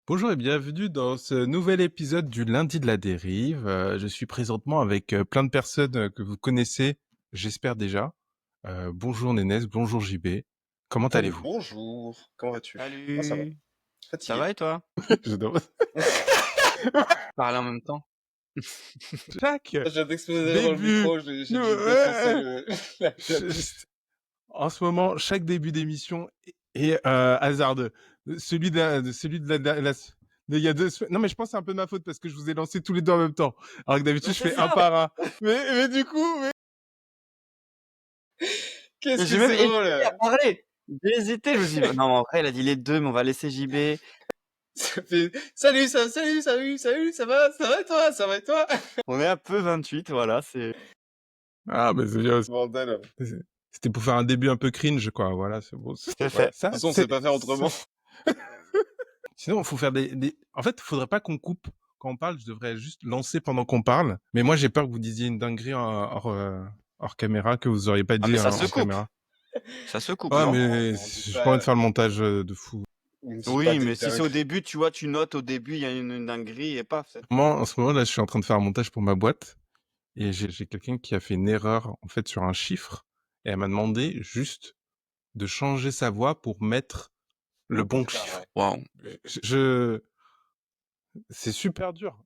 Bonjour et bienvenue dans ce nouvel épisode du lundi de la dérive. Je suis présentement avec plein de personnes que vous connaissez, j'espère déjà. Bonjour Nénès, bonjour JB. Comment allez-vous? Bonjour, comment vas-tu? Moi ça va, Salut, ça fatigué. va et toi? J'adore. Parler en même temps. Chaque Je viens d'exploser dans le début, micro, j'ai dû défoncer ouais, le la je- pièce. en ce moment, chaque début d'émission est hasardeux. Celui de il y a 2 semaines. Non mais je pense que c'est un peu de ma faute parce que je vous ai lancé tous les deux en même temps. Alors que d'habitude Mais je c'est fais un ça! par un. Mais du coup, Qu'est-ce Mais que j'ai même c'est hésité à drôle! parler! J'ai hésité, je me suis dit: «Non, en vrai, il a dit les 2, mais on va laisser JB». Ça fait: «Salut, ça va et toi? Ça va et toi?» On est un peu 28, voilà, c'est ah, mais c'est bien aussi. Bordel. De C'était pour faire un début un peu cringe, quoi. Voilà, c'est bon. c'est toute fait. Ça, façon, on sait pas faire autrement. Sinon, faut faire En fait, faudrait pas qu'on coupe quand on parle. Je devrais juste lancer pendant qu'on parle. Mais moi, j'ai peur que vous disiez une dinguerie hors caméra que vous auriez pas Ah dit mais ça se en coupe, caméra. ça se coupe, Ouais, non? mais On dit j'ai pas envie de pas faire le montage de fou. on dit pas Oui, des mais si c'est au dingueries. début, tu vois, tu notes au début, il y a une dinguerie et paf, c'est Moi, en ce moment, là, je suis en train de faire un montage pour ma boîte et j'ai quelqu'un qui a fait une erreur en fait sur un chiffre et elle m'a demandé juste de changer sa voix pour mettre le bon C'est pas chiffre. vrai. waouh! C'est super dur.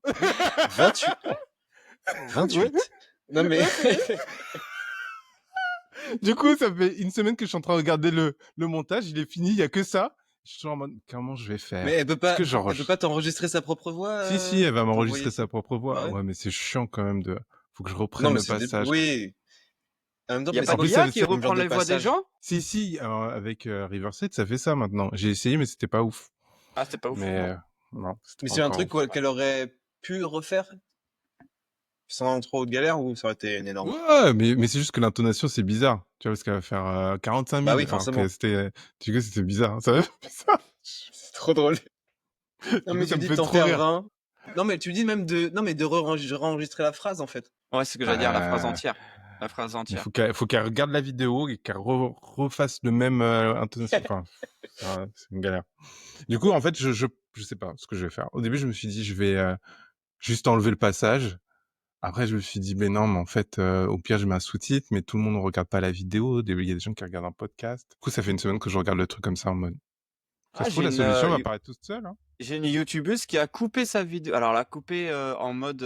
28? Oui, 28? Non mais ouais, c'est... Du coup, ça fait une semaine que je suis en train de regarder le montage. Il est fini, il y a que ça. Je suis en mode, comment je vais mais faire? Est-ce que elle peut j'enregistre? pas t'enregistrer sa propre voix, Si, si, elle va t'envoyer m'enregistrer ça? sa propre Bah voix. ouais. Ouais, mais c'est chiant quand même de... Faut que je Non reprenne mais le c'est dé passage. oui. En même temps, Il y a mais pas En c'est plus, d'IA qui quel genre reprend de les voix des passage? gens? si, avec Riverside, ça fait ça maintenant. J'ai essayé, mais c'était pas ouf. Ah, c'était pas ouf, Mais non. non, c'était Mais pas c'est un encore truc ouf. qu'elle aurait pu refaire sans trop de galère ou ça aurait été une énorme erreur? Ouais, mais c'est juste que l'intonation, c'est bizarre. Tu vois, parce qu'elle va faire 45 Bah 000, oui, alors que forcément. c'était... Du coup, c'était bizarre. Hein. Ça va faire bizarre. C'est trop drôle. Non, Du coup, mais ça tu me dis de fait t'en trop faire rire. 20. Non, mais tu dis même de, non, mais de réenregistrer la phrase, en fait. Ouais, c'est ce que j'allais dire, la phrase Bah... entière. La phrase Mais entière. faut qu'elle regarde la vidéo et qu'elle refasse le même intonation. Enfin, c'est une galère. Du coup, en fait, je sais pas ce que je vais faire. Au début, je me suis dit, je vais juste enlever le passage. Après, je me suis dit, mais non, mais en fait, au pire, je mets un sous-titre, mais tout le monde ne regarde pas la vidéo. Il y a des gens qui regardent un podcast. Du coup, ça fait une semaine que je regarde le truc comme ça en mode. Ça Ah, se trouve, la solution va apparaître toute seule. Hein. j'ai une youtubeuse qui a coupé sa vidéo. Alors, elle a coupé en mode,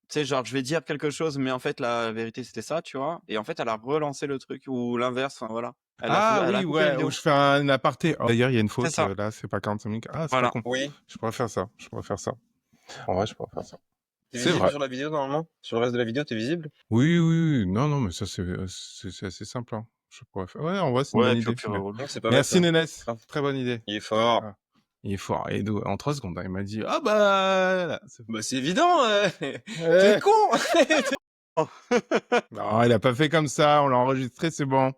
tu sais, genre, je vais dire quelque chose, mais en fait, la vérité, c'était ça, tu vois. Et en fait, elle a relancé le truc ou l'inverse, enfin voilà. Ah Elle a oui, coupé la ouais, où vidéo. je fais un aparté. Oh, d'ailleurs, il y a une C'est faute. ça. Là, c'est pas 45 minutes. Ah, c'est pas Voilà. con. Oui. Je pourrais faire ça. Je pourrais faire ça. En vrai, je pourrais faire ça. T'es C'est visible vrai. sur la vidéo, normalement? Sur le reste de la vidéo, t'es visible? Oui, oui, oui. Non, non, mais ça, c'est assez simple. Hein. Je pourrais faire. Ouais, en vrai, c'est une Ouais, bonne et puis au idée. pire, relou. Non, c'est pas bête, Merci, ça. Nénès. Grave. Très bonne idée. Il est fort. Ah, il est fort. Et en 3 secondes, hein, il m'a dit, ah bah, là, c'est Bah, c'est évident, t'es Eh. con! Non, il a pas fait comme ça. On l'a enregistré, c'est bon.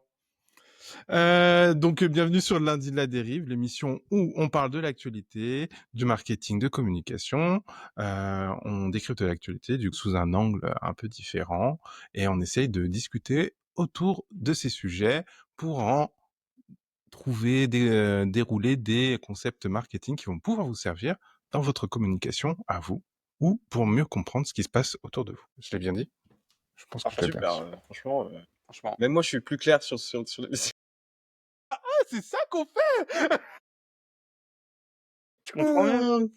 Donc, bienvenue sur le lundi de la dérive, l'émission où on parle de l'actualité, du marketing, de communication. On décrypte l'actualité sous un angle un peu différent et on essaye de discuter autour de ces sujets pour en trouver, dérouler des concepts marketing qui vont pouvoir vous servir dans votre communication à vous ou pour mieux comprendre ce qui se passe autour de vous. Je l'ai bien dit? Je pense que je l'ai bien Super, dit. franchement, Franchement. même moi, je suis plus clair sur l'émission. Ah, c'est ça qu'on fait! Tu comprends mieux?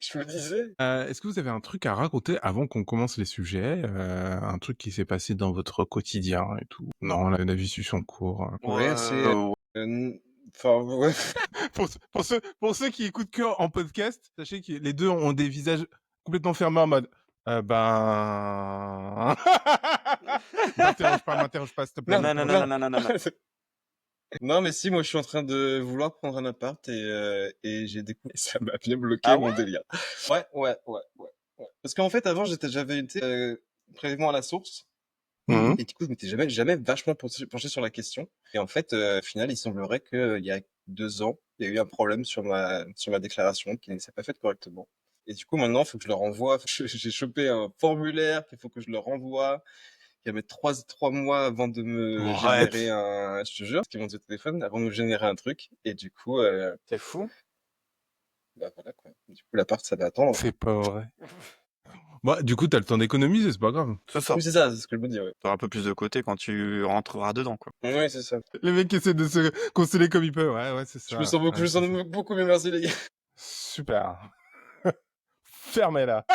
Je me disais. Est-ce que vous avez un truc à raconter avant qu'on commence les sujets? Un truc qui s'est passé dans votre quotidien et tout? Non, la vie suit son cours. Ouais, c'est, enfin, ouais. Pour ceux qui écoutent que en podcast, sachez que les deux ont des visages complètement fermés en mode, ben... m'interroge pas, s'il te plaît, Non, Non, non, non, non. non, non, non, non, non. Non, mais si, moi, je suis en train de vouloir prendre un appart et j'ai découvert, ça m'a bien bloqué Ah mon ouais? délire. Ouais. Parce qu'en fait, avant, j'avais été, prélèvement à la source. Mmh. Et du coup, je m'étais jamais vachement penché sur la question. Et en fait, au final, il semblerait qu'il y a 2 ans, il y a eu un problème sur ma déclaration qui ne s'est pas faite correctement. Et du coup, maintenant, il faut que je leur envoie. J'ai chopé un formulaire qu'il faut que je leur envoie, qui va mettre 3 mois avant de me générer Arrête! je te jure, parce qu'ils m'ont dit au téléphone, avant de me générer un truc. Et du coup, C'est fou. bah voilà quoi. Du coup, l'appart, ça va attendre. C'est pas vrai. Bah, du coup, t'as le temps d'économiser, c'est pas grave. C'est ça. Oui, c'est ça, c'est ce que je me dis, ouais. T'auras un peu plus de côté quand tu rentreras dedans, quoi. Oui, c'est ça. Les mecs essaient de se consoler comme ils peuvent. Ouais, c'est Je me ça. sens beaucoup, Ouais, je me c'est sens ça. beaucoup mieux, merci les gars. Super. Fermez-la.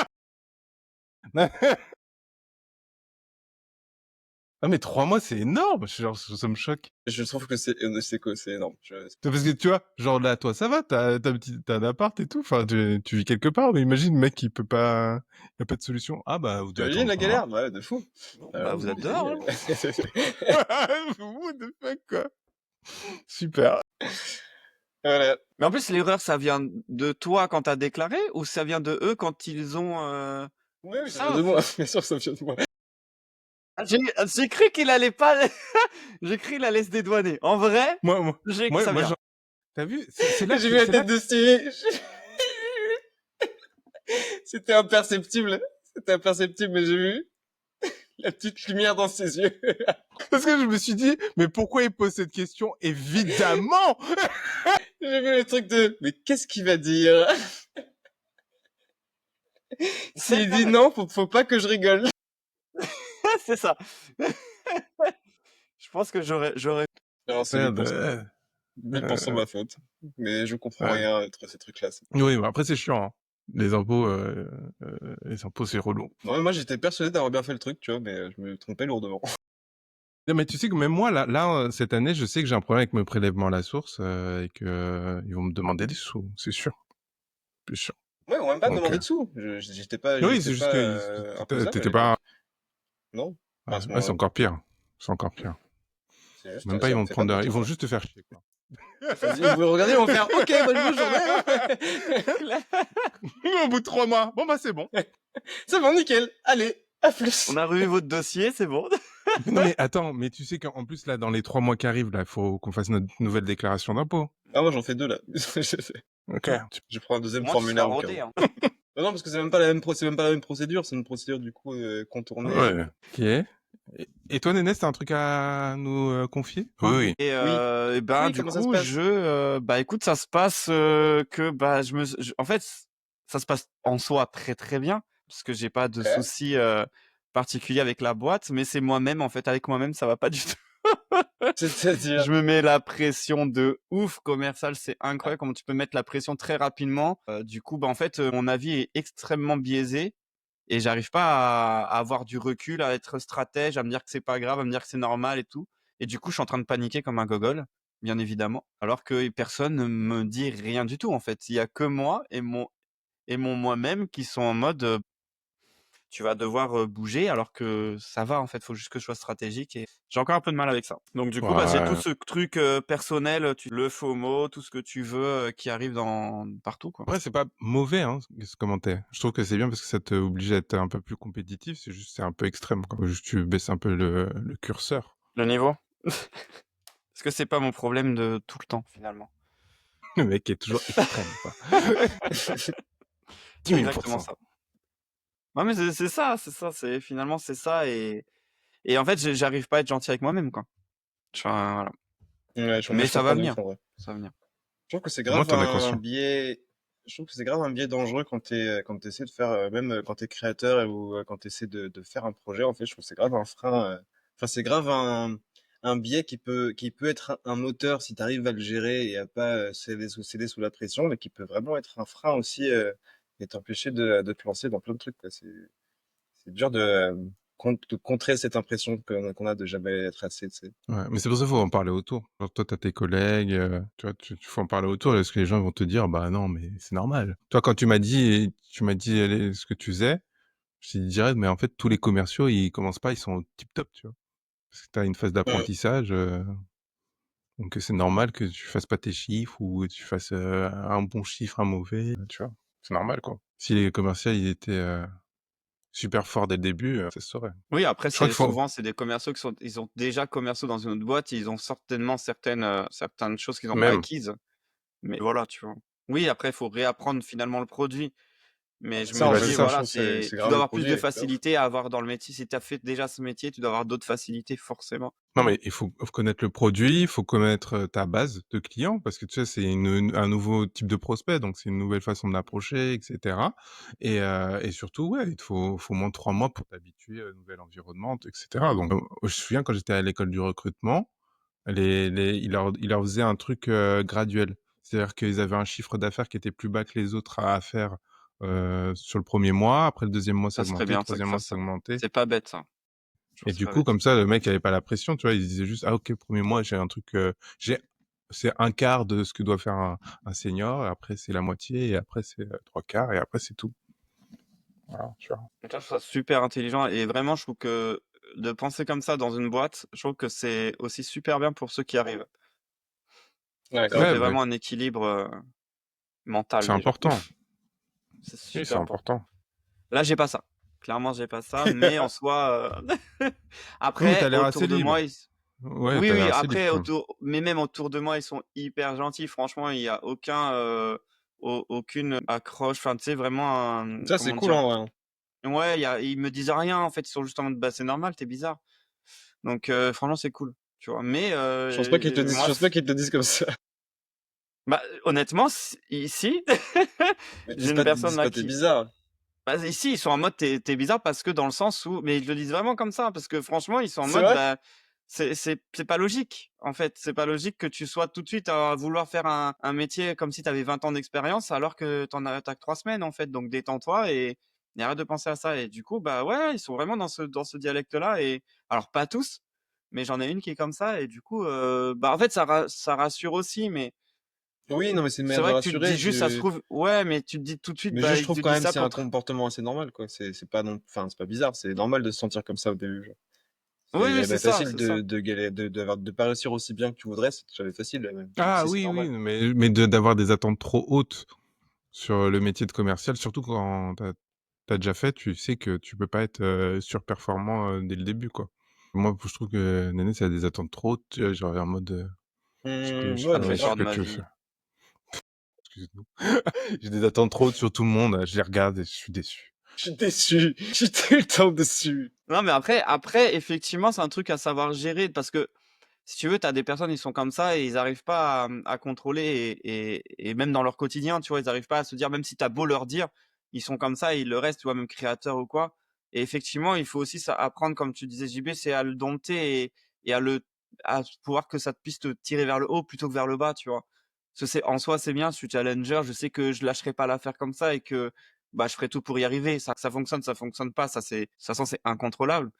Ah, mais 3 mois, c'est énorme. Genre, ça me choque. Je trouve que c'est quoi, c'est énorme. Parce que tu vois, genre là, toi, ça va, t'as un appart et tout. Enfin, tu vis quelque part, mais imagine, le mec, il peut pas, il y a pas de solution. Ah, bah, vous devez T'imagines attendre la 3 mois. galère? Ouais, de fou. Bah, vous êtes dehors, hein. What the fuck, quoi. Super. Voilà. Mais en plus, l'erreur, ça vient de toi quand t'as déclaré ou ça vient de eux quand ils ont. Oui, oui, ça Ah, vient de moi. Bien sûr, ça vient de moi. J'ai cru qu'il allait pas. J'ai cru qu'il allait se dédouaner. En vrai, Moi, j'ai que ça vient. genre, t'as vu? C'est là J'ai que, vu la c'est là tête de Stevie. C'était imperceptible. C'était imperceptible, mais j'ai vu la petite lumière dans ses yeux. parce que je me suis dit, mais pourquoi il pose cette question? Évidemment! J'ai vu le truc de, mais qu'est-ce qu'il va dire? S'il dit non, faut pas que je rigole. C'est ça. Je pense que j'aurais. Non, c'est Merde, 1000% ma faute. Mais je comprends ouais. rien entre ces trucs-là. Oui, bah après, c'est chiant, hein. Les impôts, c'est relou. Non, mais moi, j'étais persuadé d'avoir bien fait le truc, tu vois, mais je me trompais lourdement. Non, mais tu sais que même moi, là, cette année, je sais que j'ai un problème avec mes prélèvements à la source, et que, ils vont me demander des sous, c'est sûr. C'est sûr. Ouais, on m'a même pas Donc, demandé de sous. J'étais pas, oui, c'est juste que imposable à t'étais pas, l'époque. Non. Enfin, à ce ouais, c'est moment-là. encore pire. C'est encore pire. C'est juste, Même pas, ils ça me vont te fait pas de prendre, ils retour, vont quoi. juste te faire chier, quoi. Vous regardez, ils vont faire, ok, bonne journée. Au bout de 3 mois. Bon, bah, c'est bon. C'est bon, nickel. Allez, à plus. On a revu votre dossier, c'est bon. Non, mais attends, mais tu sais qu'en plus, là, dans les 3 mois qui arrivent, là, il faut qu'on fasse notre nouvelle déclaration d'impôt. Ah, moi, j'en fais 2, là. Ok. Je prends un deuxième Moi, tu seras formulaire au cas rodé. où. Hein. Non, parce que c'est même pas la même procédure, c'est une procédure, du coup, contournée. Ouais. Ok. Et toi, Nénès, t'as un truc à nous confier? Oui. Et, Oui. et ben, Oui, du comment ça se coup, passe? bah, écoute, ça se passe que, bah, en fait, ça se passe en soi très très bien, parce que j'ai pas de Ok. soucis particuliers avec la boîte, mais c'est moi-même, en fait, avec moi-même, ça va pas du tout. C'est-à-dire, Je me mets la pression de ouf commercial, c'est incroyable comment tu peux mettre la pression très rapidement. Du coup, bah, en fait, mon avis est extrêmement biaisé et j'arrive pas à avoir du recul, à être stratège, à me dire que c'est pas grave, à me dire que c'est normal et tout. Et du coup, je suis en train de paniquer comme un gogol, bien évidemment, alors que personne ne me dit rien du tout, en fait. Il y a que moi et mon moi-même qui sont en mode, tu vas devoir bouger alors que ça va, en fait. Faut juste que je sois stratégique et j'ai encore un peu de mal avec ça. Donc du coup, bah, j'ai tout Ouais. ce truc personnel, le FOMO, tout ce que tu veux qui arrive partout, quoi. Après, c'est pas mauvais, hein, ce commentaire. Je trouve que c'est bien parce que ça te oblige à être un peu plus compétitif. C'est juste, c'est un peu extrême, quoi. Faut juste tu baisses un peu le curseur. Le niveau? Parce que c'est pas mon problème de tout le temps, finalement. Le mec est toujours extrême, quoi. 10 C'est 000 exactement ça. Ouais, mais c'est finalement c'est ça et en fait, j'arrive pas à être gentil avec moi-même, quoi. Enfin, voilà. ouais, Mais je ça va comprends de ouf, venir, en vrai. ça va venir. Je trouve que c'est Au moins, grave t'en as un conscience. biais. Je trouve que c'est grave un biais dangereux quand t'essaies de faire, même quand t'es créateur ou quand t'essaies de faire un projet, en fait, je trouve que c'est grave un frein. Enfin, c'est grave un biais qui peut être un moteur si t'arrives à le gérer et à pas céder sous la pression, mais qui peut vraiment être un frein aussi et t'empêcher de te lancer dans plein de trucs, quoi. C'est dur de contrer cette impression qu'on a de jamais être assez, tu sais. Ouais, mais c'est pour ça qu'il faut en parler autour. Genre, toi, t'as tes collègues, tu vois, tu faut en parler autour parce que les gens vont te dire, bah non, mais c'est normal. Toi, quand tu m'as dit ce que tu faisais, je t'ai dit direct, mais en fait, tous les commerciaux, ils commencent pas, ils sont au tip top, tu vois. Parce que t'as une phase Ouais. d'apprentissage, donc c'est normal que tu fasses pas tes chiffres ou tu fasses un bon chiffre, un mauvais, tu vois. C'est normal, quoi. Si les commerciaux, ils étaient super forts dès le début, ça se saurait. Oui, après, Je crois qu'il faut... souvent, c'est des commerciaux ils ont déjà commerciaux dans une autre boîte, ils ont certainement certaines choses qu'ils ont Même. acquises. Mais voilà, tu vois? Oui, après, il faut réapprendre finalement le produit. Mais je Ça, me en bah, fait, c'est dis, ça. voilà, franchement, c'est tu grave dois le avoir plus produit, de il est ouf. facilité à avoir dans le métier. Si tu as fait déjà ce métier, tu dois avoir d'autres facilités forcément. Non, mais il faut connaître le produit, il faut connaître ta base de clients, parce que tu sais, c'est un nouveau type de prospect, donc c'est une nouvelle façon de l'approcher, etc. Et surtout, ouais, faut au moins 3 mois pour t'habituer au nouvel environnement, etc. Donc, je me souviens quand j'étais à l'école du recrutement, ils leur faisaient un truc graduel. C'est-à-dire qu'ils avaient un chiffre d'affaires qui était plus bas que les autres à faire sur le premier mois. Après le deuxième mois, ça Ça serait augmentait. Le bien, ça, qu'ils troisième mois, fassent ça ça. augmentait. C'est pas bête, ça. Je trouve Et que c'est du pas coup, bête. comme ça, le mec avait pas la pression, tu vois. Il disait juste, ah ok, premier mois, j'ai un truc, c'est un quart de ce que doit faire un senior. Et après, c'est la moitié. Et après, c'est trois quarts. Et après, c'est tout. Voilà, tu vois. Et ça, je trouve ça super intelligent. Et vraiment, je trouve que de penser comme ça dans une boîte, je trouve que c'est aussi super bien pour ceux qui arrivent. Ouais, Ça grave. Ouais, fait bah, vraiment un équilibre mental c'est déjà. important. C'est Oui, c'est super important. important. Là, j'ai pas ça. Clairement, j'ai pas ça. Mais en soi, Oui, mais t'as après, l'air assez autour de moi, libre. Ouais, oui, t'as l'air oui, assez libre après, quand même. mais même autour de moi, ils sont hyper gentils. Franchement, il y a aucune accroche. Enfin, tu sais, vraiment, Ça, c'est comment cool, dire? en vrai, hein. Ouais, ils me disent rien, en fait. Ils sont juste en mode, bah, c'est normal, t'es bizarre. Donc, franchement, c'est cool, tu vois. Mais, Je moi, pense pas qu'ils te le disent comme ça. bah, honnêtement, ici, Mais j'ai une ils personne disent là pas t'es qui, bizarre. bah, ici, ils sont en mode, t'es bizarre parce que dans le sens où, mais ils le disent vraiment comme ça, parce que franchement, ils sont en C'est mode, vrai? bah, c'est pas logique, en fait. C'est pas logique que tu sois tout de suite à vouloir faire un métier comme si t'avais 20 ans d'expérience alors que t'as que 3 semaines, en fait. Donc, détends-toi et arrête de penser à ça. Et du coup, bah, ouais, ils sont vraiment dans ce dialecte-là. Et alors, pas tous, mais j'en ai une qui est comme ça. Et du coup, bah, en fait, ça rassure aussi, mais Oui, non, mais c'est une c'est manière de vrai que tu te dis rassurer. juste, ça se trouve, ouais, mais tu te dis tout de suite, Mais bah, juste, je ils trouve te quand disent même ça c'est un pour comportement assez normal, quoi. C'est pas non, enfin, c'est pas bizarre, c'est normal de se sentir comme ça au début, genre. Oui, oui, c'est ça, Facile c'est ça. de pas réussir aussi bien que tu voudrais, c'est jamais facile, même. Donc, Ah c'est oui, oui, normal. mais d'avoir des attentes trop hautes sur le métier de commercial, surtout quand t'as déjà fait, tu sais que tu peux pas être surperformant dès le début, quoi. Moi, je trouve que Néné, ça a des attentes trop hautes, tu vois, genre en mode, je Ouais, Ça non, me mais fait fais peur ce de que ma tu veux vie. faire. Excuse-nous. J'ai des attentes trop hautes sur tout le monde, je les regarde et je suis déçu. je suis déçu. Je suis tout le temps déçu. Non, mais après, effectivement, c'est un truc à savoir gérer parce que si tu veux, t'as des personnes, ils sont comme ça et ils arrivent pas à contrôler et même dans leur quotidien, tu vois, ils arrivent pas à se dire, même si t'as beau leur dire, ils sont comme ça et ils le restent, tu vois, même créateurs ou quoi. Et effectivement, il faut aussi apprendre, comme tu disais, JB, c'est à le dompter et à pouvoir que ça puisse te tirer vers le haut plutôt que vers le bas, tu vois. Parce que en soi, c'est bien, je suis challenger, je sais que je lâcherai pas l'affaire comme ça et que, bah, je ferai tout pour y arriver. Ça fonctionne, ça fonctionne pas, de toute façon, c'est incontrôlable.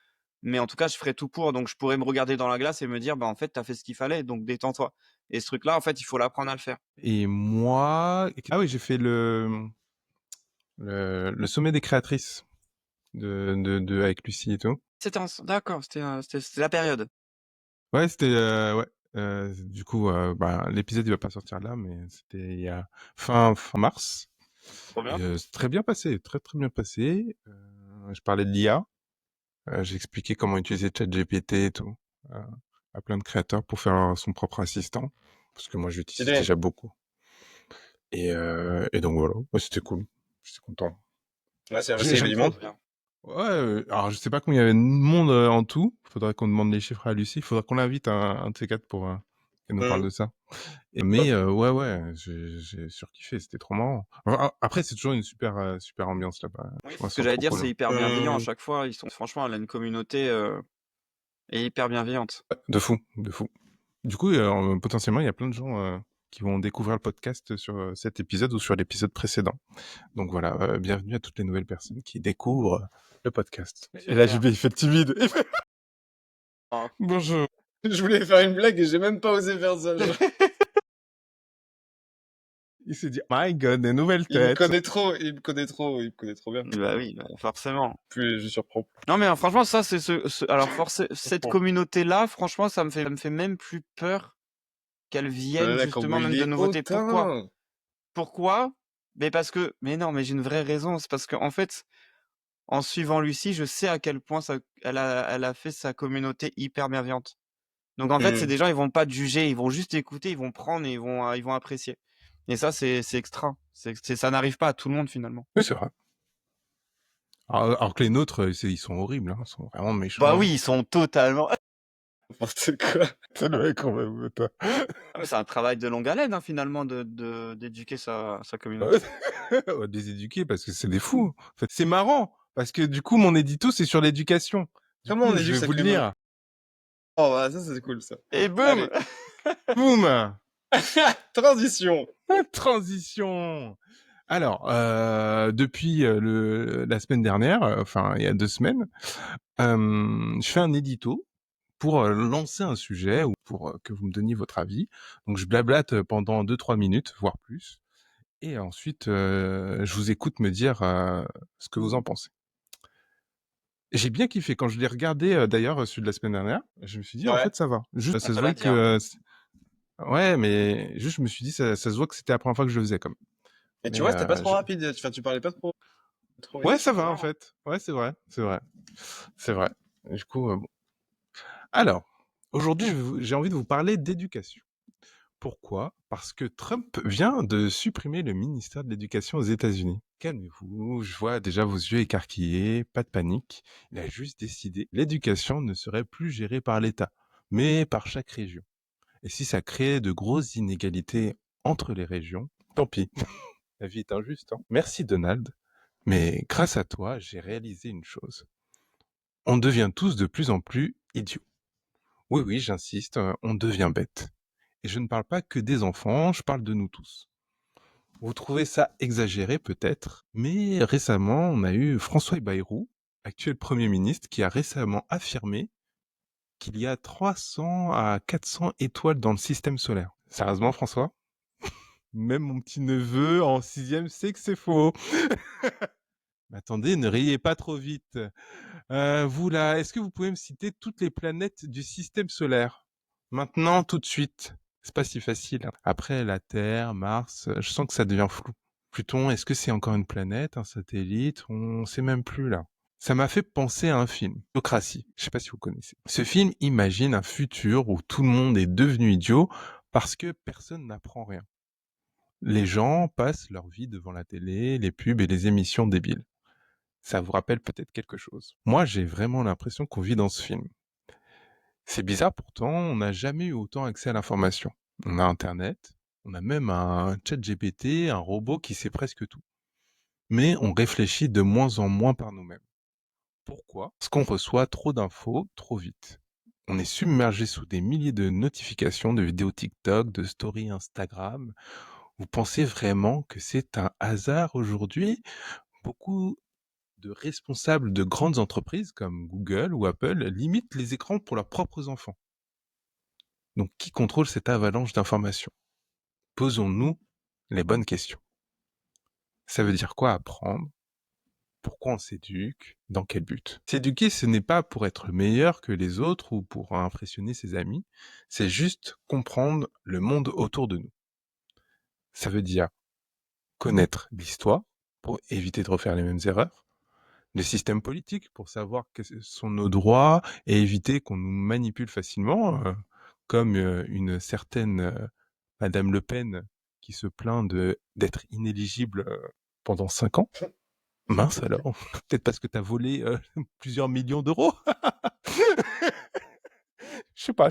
Mais en tout cas, je ferais tout pour. Donc, je pourrais me regarder dans la glace et me dire, bah, en fait, t'as fait ce qu'il fallait, donc détends-toi. Et ce truc-là, en fait, il faut l'apprendre à le faire. Et moi, ah oui, j'ai fait le sommet des créatrices avec Lucie et tout. D'accord, c'était la période. Ouais, c'était, ouais. Du coup, bah, l'épisode il va pas sortir là, mais c'était il y a fin mars. Trop bien. Et c'est très bien passé, très très bien passé. Je parlais de l'IA. J'ai expliqué comment utiliser ChatGPT et tout euh, à plein de créateurs pour faire son propre assistant, parce que moi je l'utilise Stylé. déjà beaucoup. Et donc voilà, ouais, c'était cool. J'étais content. Ouais, c'est J'ai- il y avait j'aime- du Trop monde. bien. Ouais, alors je sais pas combien il y avait de monde en tout. Faudrait qu'on demande les chiffres à Lucie. Faudrait qu'on l'invite un de ces quatre pour qu'elle nous parle de ça. Mais ouais, j'ai surkiffé. C'était trop marrant. Enfin, après, c'est toujours une super ambiance là-bas. Oui, On c'est se ce que sent j'allais trop dire, cool. c'est hyper bienveillant à chaque fois. Franchement, elle a une communauté est hyper bienveillante. Ouais, de fou, de fou. Du coup, potentiellement, il y a plein de gens qui vont découvrir le podcast sur cet épisode ou sur l'épisode précédent. Donc voilà, bienvenue à toutes les nouvelles personnes qui découvrent le podcast. Et là, Super. JB, il fait timide. Oh. Bonjour. Je voulais faire une blague et j'ai même pas osé faire ça. Genre. Il s'est dit, my God, des nouvelles Il me têtes. connaît trop, il me connaît trop, il me connaît trop bien. Bah oui, bah, forcément. Plus je surprends. Non, mais franchement, ça, alors, cette communauté-là, franchement, ça me fait même plus peur qu'elle Oh là vienne là, justement comment il même de est nouveautés. Pourquoi? hautain! Pourquoi? Mais non, mais j'ai une vraie raison. C'est parce qu'en fait, en suivant Lucie, je sais à quel point elle a fait sa communauté hyper bienveillante. Donc en fait, c'est des gens, ils vont pas te juger, ils vont juste écouter, ils vont prendre et ils vont apprécier. Et ça, c'est extra. Ça n'arrive pas à tout le monde finalement. Oui, c'est vrai. Alors que les nôtres, ils sont horribles, hein, ils sont vraiment méchants, Bah hein. oui, ils sont totalement. N'importe quoi. C'est le mec quand même, toi. Ah, mais c'est un travail de longue haleine, hein, finalement, d'éduquer sa communauté. Ouais. On va les éduquer parce que c'est des fous. En fait, c'est marrant parce que du coup, mon édito, c'est sur l'éducation. Du Comment on coup, je éduque vais sa vous le communauté? lire. Oh, bah, ça, c'est cool, ça. Et boum! Allez. Boum! Transition. Transition! Alors, depuis la semaine dernière, enfin, il y a 2 semaines, je fais un édito pour lancer un sujet ou pour que vous me donniez votre avis. Donc, je blablate pendant 2-3 minutes, voire plus. Et ensuite, je vous écoute me dire ce que vous en pensez. J'ai bien kiffé. Quand je l'ai regardé, d'ailleurs, celui de la semaine dernière, je me suis dit: «En Ouais. fait, ça va». Juste, On ça te se l'a voit dit, hein. que, ouais, mais juste, je me suis dit: «Ça se voit que c'était la première fois que je le faisais, quand même». Et tu Mais vois, c'était pas trop je rapide. Enfin, tu parlais pas trop ouais, vite. ça va, en Non. fait. Ouais, c'est vrai, c'est vrai. C'est vrai. Du coup, bon. Alors, aujourd'hui, j'ai envie de vous parler d'éducation. Pourquoi? Parce que Trump vient de supprimer le ministère de l'Éducation aux États-Unis. Calmez-vous, je vois déjà vos yeux écarquillés, pas de panique. Il a juste décidé que l'éducation ne serait plus gérée par l'État, mais par chaque région. Et si ça crée de grosses inégalités entre les régions, tant pis. La vie est injuste, hein. Merci Donald. Mais grâce à toi, j'ai réalisé une chose. On devient tous de plus en plus idiots. Oui, oui, j'insiste, on devient bête. Et je ne parle pas que des enfants, je parle de nous tous. Vous trouvez ça exagéré peut-être, mais récemment, on a eu François Bayrou, actuel Premier ministre, qui a récemment affirmé qu'il y a 300 à 400 étoiles dans le système solaire. Sérieusement, François? Même mon petit-neveu en 6e sait que c'est faux. Mais attendez, ne riez pas trop vite. Vous là, est-ce que vous pouvez me citer toutes les planètes du système solaire? Maintenant, tout de suite. C'est pas si facile, hein. Après, la Terre, Mars, je sens que ça devient flou. Pluton, est-ce que c'est encore une planète, un satellite? On sait même plus là. Ça m'a fait penser à un film, Autocratie. Je sais pas si vous connaissez. Ce film imagine un futur où tout le monde est devenu idiot parce que personne n'apprend rien. Les gens passent leur vie devant la télé, les pubs et les émissions débiles. Ça vous rappelle peut-être quelque chose. Moi, j'ai vraiment l'impression qu'on vit dans ce film. C'est bizarre pourtant, on n'a jamais eu autant accès à l'information. On a Internet, on a même un chat GPT, un robot qui sait presque tout. Mais on réfléchit de moins en moins par nous-mêmes. Pourquoi? Parce qu'on reçoit trop d'infos trop vite. On est submergé sous des milliers de notifications, de vidéos TikTok, de stories Instagram. Vous pensez vraiment que c'est un hasard aujourd'hui? Beaucoup de responsables de grandes entreprises comme Google ou Apple limitent les écrans pour leurs propres enfants. Donc qui contrôle cette avalanche d'informations? Posons-nous les bonnes questions. Ça veut dire quoi apprendre? Pourquoi on s'éduque? Dans quel but? S'éduquer, ce n'est pas pour être meilleur que les autres ou pour impressionner ses amis, c'est juste comprendre le monde autour de nous. Ça veut dire connaître l'histoire pour éviter de refaire les mêmes erreurs, le système politique pour savoir quels sont nos droits et éviter qu'on nous manipule facilement, comme une certaine Madame Le Pen qui se plaint d'être inéligible pendant 5 ans. Mince alors, peut-être parce que t'as volé plusieurs millions d'euros. Je sais pas.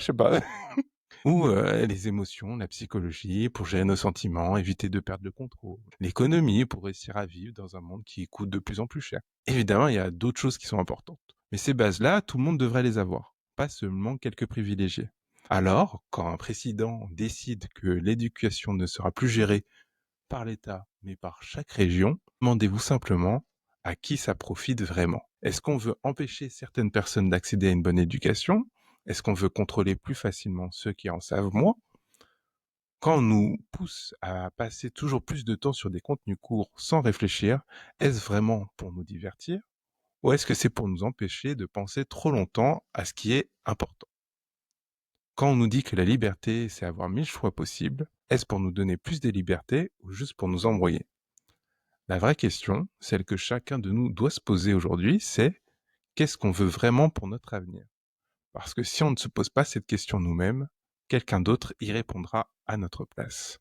Ou les émotions, la psychologie pour gérer nos sentiments, éviter de perdre le contrôle. L'économie pour réussir à vivre dans un monde qui coûte de plus en plus cher. Évidemment, il y a d'autres choses qui sont importantes. Mais ces bases-là, tout le monde devrait les avoir, pas seulement quelques privilégiés. Alors, quand un président décide que l'éducation ne sera plus gérée par l'État, mais par chaque région, demandez-vous simplement à qui ça profite vraiment. Est-ce qu'on veut empêcher certaines personnes d'accéder à une bonne éducation? Est-ce qu'on veut contrôler plus facilement ceux qui en savent moins? Quand on nous pousse à passer toujours plus de temps sur des contenus courts sans réfléchir, est-ce vraiment pour nous divertir? Ou est-ce que c'est pour nous empêcher de penser trop longtemps à ce qui est important? Quand on nous dit que la liberté, c'est avoir 1000 choix possibles, est-ce pour nous donner plus de liberté ou juste pour nous embrouiller? La vraie question, celle que chacun de nous doit se poser aujourd'hui, c'est qu'est-ce qu'on veut vraiment pour notre avenir? Parce que si on ne se pose pas cette question nous-mêmes, quelqu'un d'autre y répondra à notre place.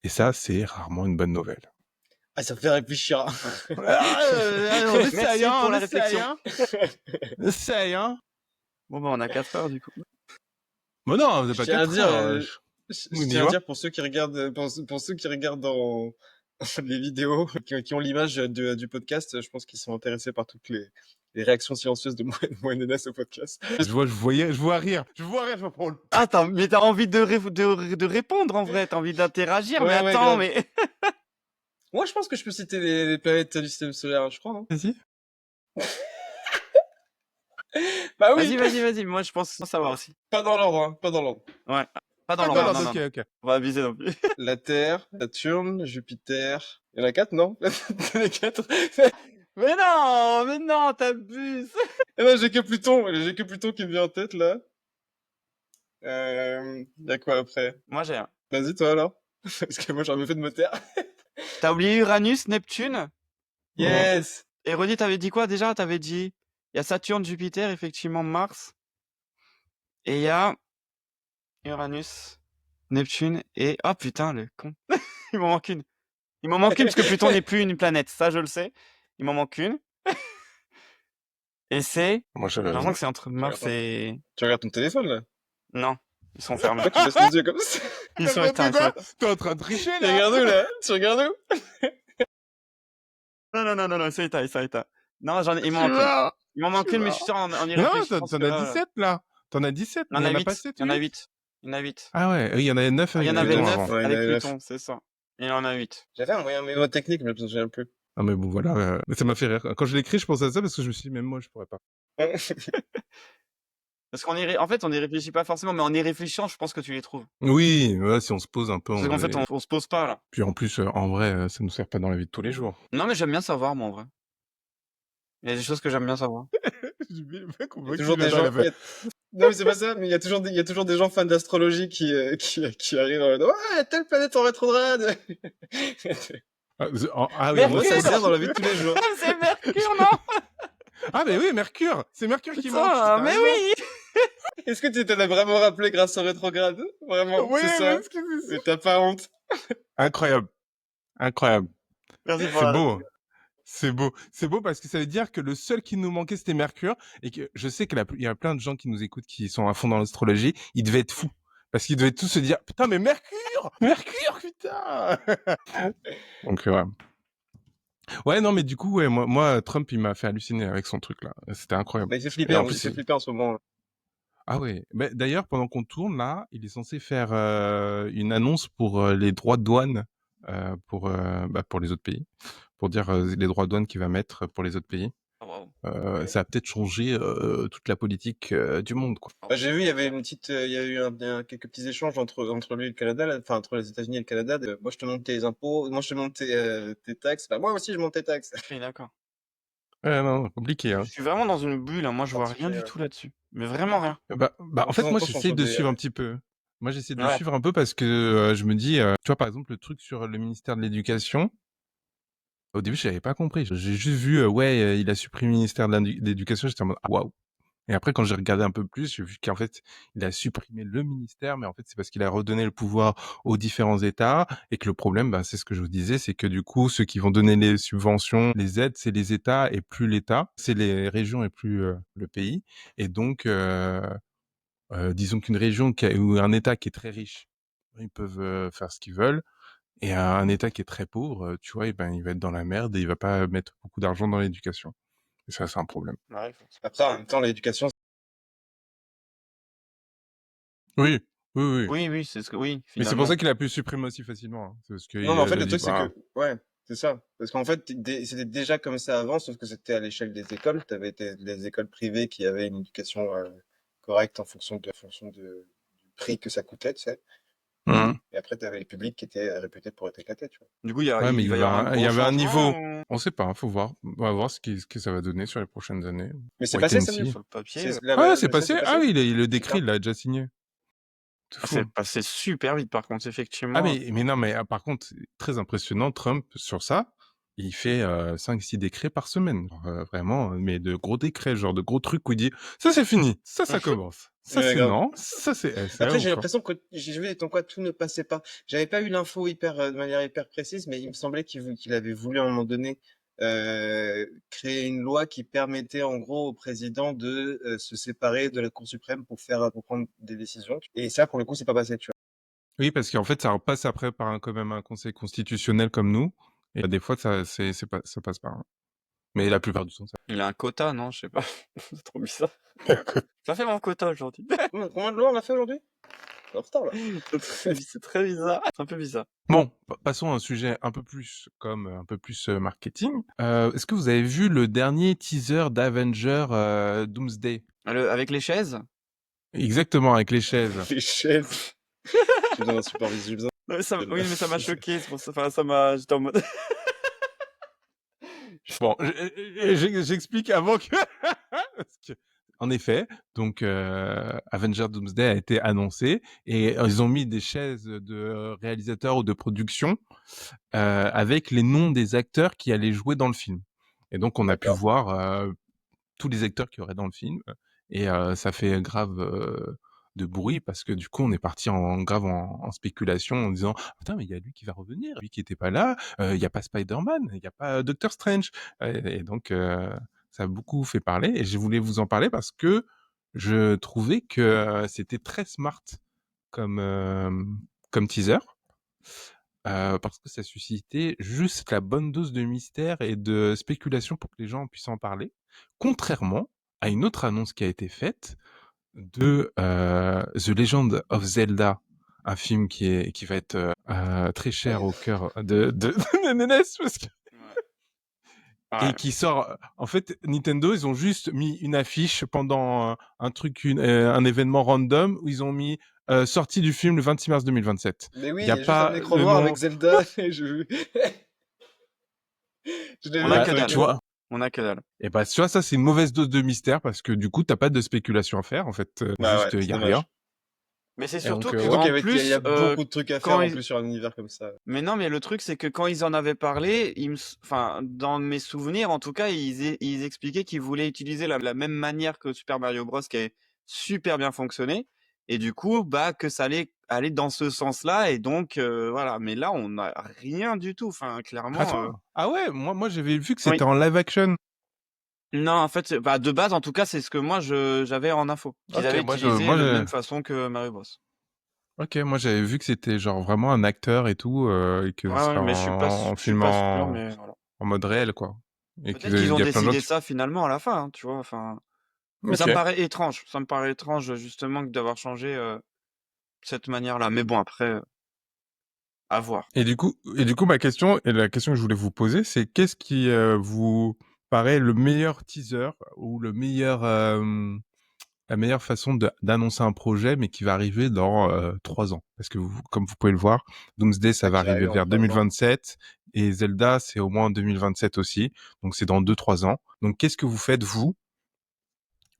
Et ça, c'est rarement une bonne nouvelle. Ah, ça fait réfléchir. On essaye, Merci hein, pour on la essaye, réflexion. hein. Essaye, hein. Bon, bah, on a 4 heures, du coup. Mais non, vous Je n'avez pas tiens à 4 dire, heures. je Oui, tiens à dis-moi. dire pour ceux qui regardent, pour ceux qui regardent dans les vidéos, qui ont l'image du podcast, je pense qu'ils sont intéressés par toutes les réactions silencieuses de moi et Nénès au podcast. Je vois rire. Je vois pour le... Ah, mais t'as envie de répondre, en vrai. T'as envie d'interagir. Mais Ouais, ouais, attends, grave. mais... Moi, je pense que je peux citer les planètes du système solaire, je crois. Hein. Vas-y. Bah oui, Vas-y. Moi, je pense savoir aussi. pas dans l'ordre, hein, pas dans l'ordre. Ouais. Pas dans Ah, l'ordre, non, non. ok. On va aviser non plus. La Terre, Saturne, Jupiter. Il y en a 4, non? Les 4. Mais non, t'abuses. Eh ben, j'ai que Pluton qui me vient en tête, là. Y a quoi après? Moi, j'ai un. Vas-y, toi, alors. Parce que moi, j'aurais mieux fait de me taire. T'as oublié Uranus, Neptune? Yes! Et Rudy, t'avais dit quoi déjà? T'avais dit, il y a Saturne, Jupiter, effectivement, Mars. Et il y a Uranus, Neptune et... Oh putain, le con. Il m'en manque une. Il m'en manque une parce que Pluton n'est plus une planète. Ça, je le sais. Il m'en manque une. Et c'est... Moi, J'ai l'impression que c'est entre Mars et... Tu regardes ton téléphone, là? Non. Ils sont fermés. Pourquoi tu baisses les yeux comme ça? Ils sont éteints. T'es en train de tricher, Tu là. regardes où, là? Tu regardes où? Non, ils sont éteints. Non, il m'en manque une. Non. Il m'en manque une, mais je suis sûr, en y Non, réfléchissant. t'en as 17, là. T'en as 17, Il y en mais a il y en a 8. pas 7, Il y en a 8. Il y en a 8. Ah ouais, il y en avait 9 Il y avec en avait Pluton 9 avant. Ouais, il y en avec avait neuf. Pluton, c'est ça. Il y en a 8. J'avais un moyen mémo technique, mais je me souviens plus. Ah, mais bon, voilà. Mais ça m'a fait rire. Quand je l'ai écrit, je pensais à ça parce que je me suis dit, même moi, je pourrais pas. Parce en fait, on y réfléchit pas forcément, mais en y réfléchissant, je pense que tu les trouves. Oui, ouais, si on se pose un peu. Parce qu'en fait, on se pose pas, là. Puis en plus, en vrai, ça nous sert pas dans la vie de tous les jours. Non, mais j'aime bien savoir, moi, en vrai. Il y a des choses que j'aime bien savoir. Il y a toujours des gens... Non, mais c'est pas ça, mais il y a toujours des gens fans d'astrologie qui arrivent en mode, ouais, telle planète en rétrograde! Ah oui, Mercure, Moi, ça sert dans la vie de tous les jours. C'est Mercure, non? Ah, mais oui, Mercure! C'est Mercure qui manque. Putain, mais oui! Est-ce que tu t'en as vraiment rappelé grâce au rétrograde? Vraiment, Oui, c'est ça. parce que c'est ça. Mais t'as pas honte. Incroyable. Merci pour C'est la- beau. C'est beau parce que ça veut dire que le seul qui nous manquait, c'était Mercure. Et que je sais qu'il y a plein de gens qui nous écoutent qui sont à fond dans l'astrologie. Ils devaient être fous. Parce qu'ils devaient tous se dire, putain, mais Mercure! Mercure, putain! Donc, ouais. Ouais, non, mais du coup, ouais, moi, Trump, il m'a fait halluciner avec son truc, là. C'était incroyable. Bah, il fait flipper, Et en il plus, fait flipper en ce moment. ah ouais. Bah, d'ailleurs, pendant qu'on tourne, là, il est censé faire une annonce pour les droits de douane pour les autres pays. Pour dire les droits de douane qu'il va mettre pour les autres pays. Oh, wow. Ça va peut-être changer toute la politique du monde, quoi. Bah, j'ai vu, il y avait il y a eu quelques petits échanges entre lui et le Canada, là, enfin, entre les États-Unis et le Canada. Moi, je te monte tes impôts, moi, je te monte tes taxes. Bah, moi aussi, je monte tes taxes. Oui, d'accord. Ouais, non, compliqué, hein. Je suis vraiment dans une bulle, hein. Moi, je vois rien du tout là-dessus. Mais vraiment rien. En fait, moi, j'essaie de suivre un petit peu. Moi, j'essaie de suivre un peu parce que je me dis, tu vois, par exemple, le truc sur le ministère de l'Éducation, au début, je n'avais pas compris. J'ai juste vu, il a supprimé le ministère de l'Éducation, j'étais en mode, ah, waouh. Et après, quand j'ai regardé un peu plus, j'ai vu qu'en fait, il a supprimé le ministère, mais en fait, c'est parce qu'il a redonné le pouvoir aux différents États, et que le problème, c'est ce que je vous disais, c'est que du coup, ceux qui vont donner les subventions, les aides, c'est les États et plus l'État, c'est les régions et plus le pays. Et donc, disons qu'une région ou un État qui est très riche, ils peuvent faire ce qu'ils veulent. Et un État qui est très pauvre, tu vois, il va être dans la merde et il va pas mettre beaucoup d'argent dans l'éducation. Et ça, c'est un problème. Après, en même temps, l'éducation... Oui. Oui, c'est ce que... Oui, Mais c'est pour ça qu'il a pu supprimer aussi facilement. Hein. Parce que Non, mais en fait, le truc, c'est que... Ouais, c'est ça. Parce qu'en fait, c'était déjà comme ça avant, sauf que c'était à l'échelle des écoles. T'avais des écoles privées qui avaient une éducation correcte en fonction du prix que ça coûtait, tu sais. Et après, t'avais les publics qui étaient réputés pour être éclatés, tu vois. Du coup, il y avait un niveau. On sait pas, faut voir. On va voir ce que ça va donner sur les prochaines années. Mais c'est passé, ça, sur le papier. C'est passé. Ah oui, le décret, il l'a déjà signé. C'est passé super vite, par contre, effectivement. Ah, mais non, mais par contre, très impressionnant, Trump, sur ça. il fait 5-6 décrets par semaine. Genre, vraiment, mais de gros décrets, genre de gros trucs où il dit ça c'est fini, ça commence, ça Ouais, c'est grave. non, ça c'est Après, j'ai ouf. Hein. l'impression que j'ai vu comme quoi tout ne passait pas. J'avais pas eu l'info de manière hyper précise, mais il me semblait qu'il avait voulu à un moment donné créer une loi qui permettait en gros au président de se séparer de la Cour suprême pour prendre des décisions. Et ça, pour le coup, c'est pas passé, tu vois. Oui, parce qu'en fait, ça passe après par quand même un conseil constitutionnel comme nous, et des fois c'est pas, ça passe pas. Hein. Mais la plupart du temps, ça. Il a un quota, non? Je sais pas. C'est trop bizarre. Ça fait mon quota aujourd'hui. Combien de lois on a fait aujourd'hui? On est en retard là. C'est très bizarre. C'est un peu bizarre. Bon, passons à un sujet un peu plus marketing. Est-ce que vous avez vu le dernier teaser d'Avenger Doomsday? Avec les chaises? Exactement, avec les chaises. Les chaises. J'ai besoin d'un support visuel. Oui, mais ça m'a choqué. C'est pour ça. Enfin, ça m'a. J'étais en mode. Bon, j'explique avant que... Parce que... En effet, donc Avenger Doomsday a été annoncé et ils ont mis des chaises de réalisateurs ou de production avec les noms des acteurs qui allaient jouer dans le film. Et donc on a pu voir tous les acteurs qui auraient dans le film et ça fait grave de bruit parce que du coup on est parti en spéculation en disant putain mais il y a lui qui va revenir, lui qui était pas là, il y a pas Spider-Man, il y a pas Doctor Strange et donc ça a beaucoup fait parler et je voulais vous en parler parce que je trouvais que c'était très smart comme teaser parce que ça suscitait juste la bonne dose de mystère et de spéculation pour que les gens puissent en parler, contrairement à une autre annonce qui a été faite de The Legend of Zelda, un film qui va être très cher au cœur de Nénès, parce que... Ouais. Et qui sort... En fait, Nintendo, ils ont juste mis une affiche pendant un événement random où ils ont mis sortie du film le 26 mars 2027. Mais oui, Il il y y a a juste un pas écran le noir nom... avec Zelda. Je l'ai On vu a avec que dalle. tu vois. On a que dalle. Et bah, tu vois, ça, c'est une mauvaise dose de mystère parce que du coup, t'as pas de spéculation à faire, en fait. Bah Juste, ouais, il c'est y a rien. dommage. Mais c'est Et donc, surtout que Je trouve en qu'il y a plus, beaucoup de trucs à faire quand en plus sur un univers comme ça. mais non, mais le truc c'est que quand ils en avaient parlé, enfin, dans mes souvenirs, en tout cas, ils expliquaient qu'ils voulaient utiliser la même manière que Super Mario Bros, qui avait super bien fonctionné, et du coup, bah, que ça allait aller dans ce sens-là, et donc voilà. Mais là, on n'a rien du tout. Enfin, clairement. Attends. Ah ouais, moi, j'avais vu que Oui. c'était en live action. Non, en fait, bah, de base, en tout cas, c'est ce que moi j'avais en info. Qu'ils Ok, avaient utilisé la même façon que Mario Bros. Ok, moi, j'avais vu que c'était genre vraiment un acteur et tout, et que ce Ouais, serait ouais, mais en je suis film pas sûr, mais voilà. en mode réel, quoi. Et Peut-être qu'ils qu'il ont y a plein de gens décidé qui... ça finalement à la fin, hein, tu vois. Enfin, mais ça Ok. me paraît étrange. Ça me paraît étrange justement d'avoir changé cette manière-là. Mais bon, après, à voir. Et du coup, ma question, et la question que je voulais vous poser, c'est qu'est-ce qui vous paraît le meilleur teaser ou la meilleure façon d'annoncer un projet, mais qui va arriver dans 3 ans. Parce que comme vous pouvez le voir, Doomsday, ça va Qui arriver arrive en vers 3 ans. 2027, et Zelda, c'est au moins en 2027 aussi. Donc c'est dans 2-3 ans. Donc qu'est-ce que vous faites, vous,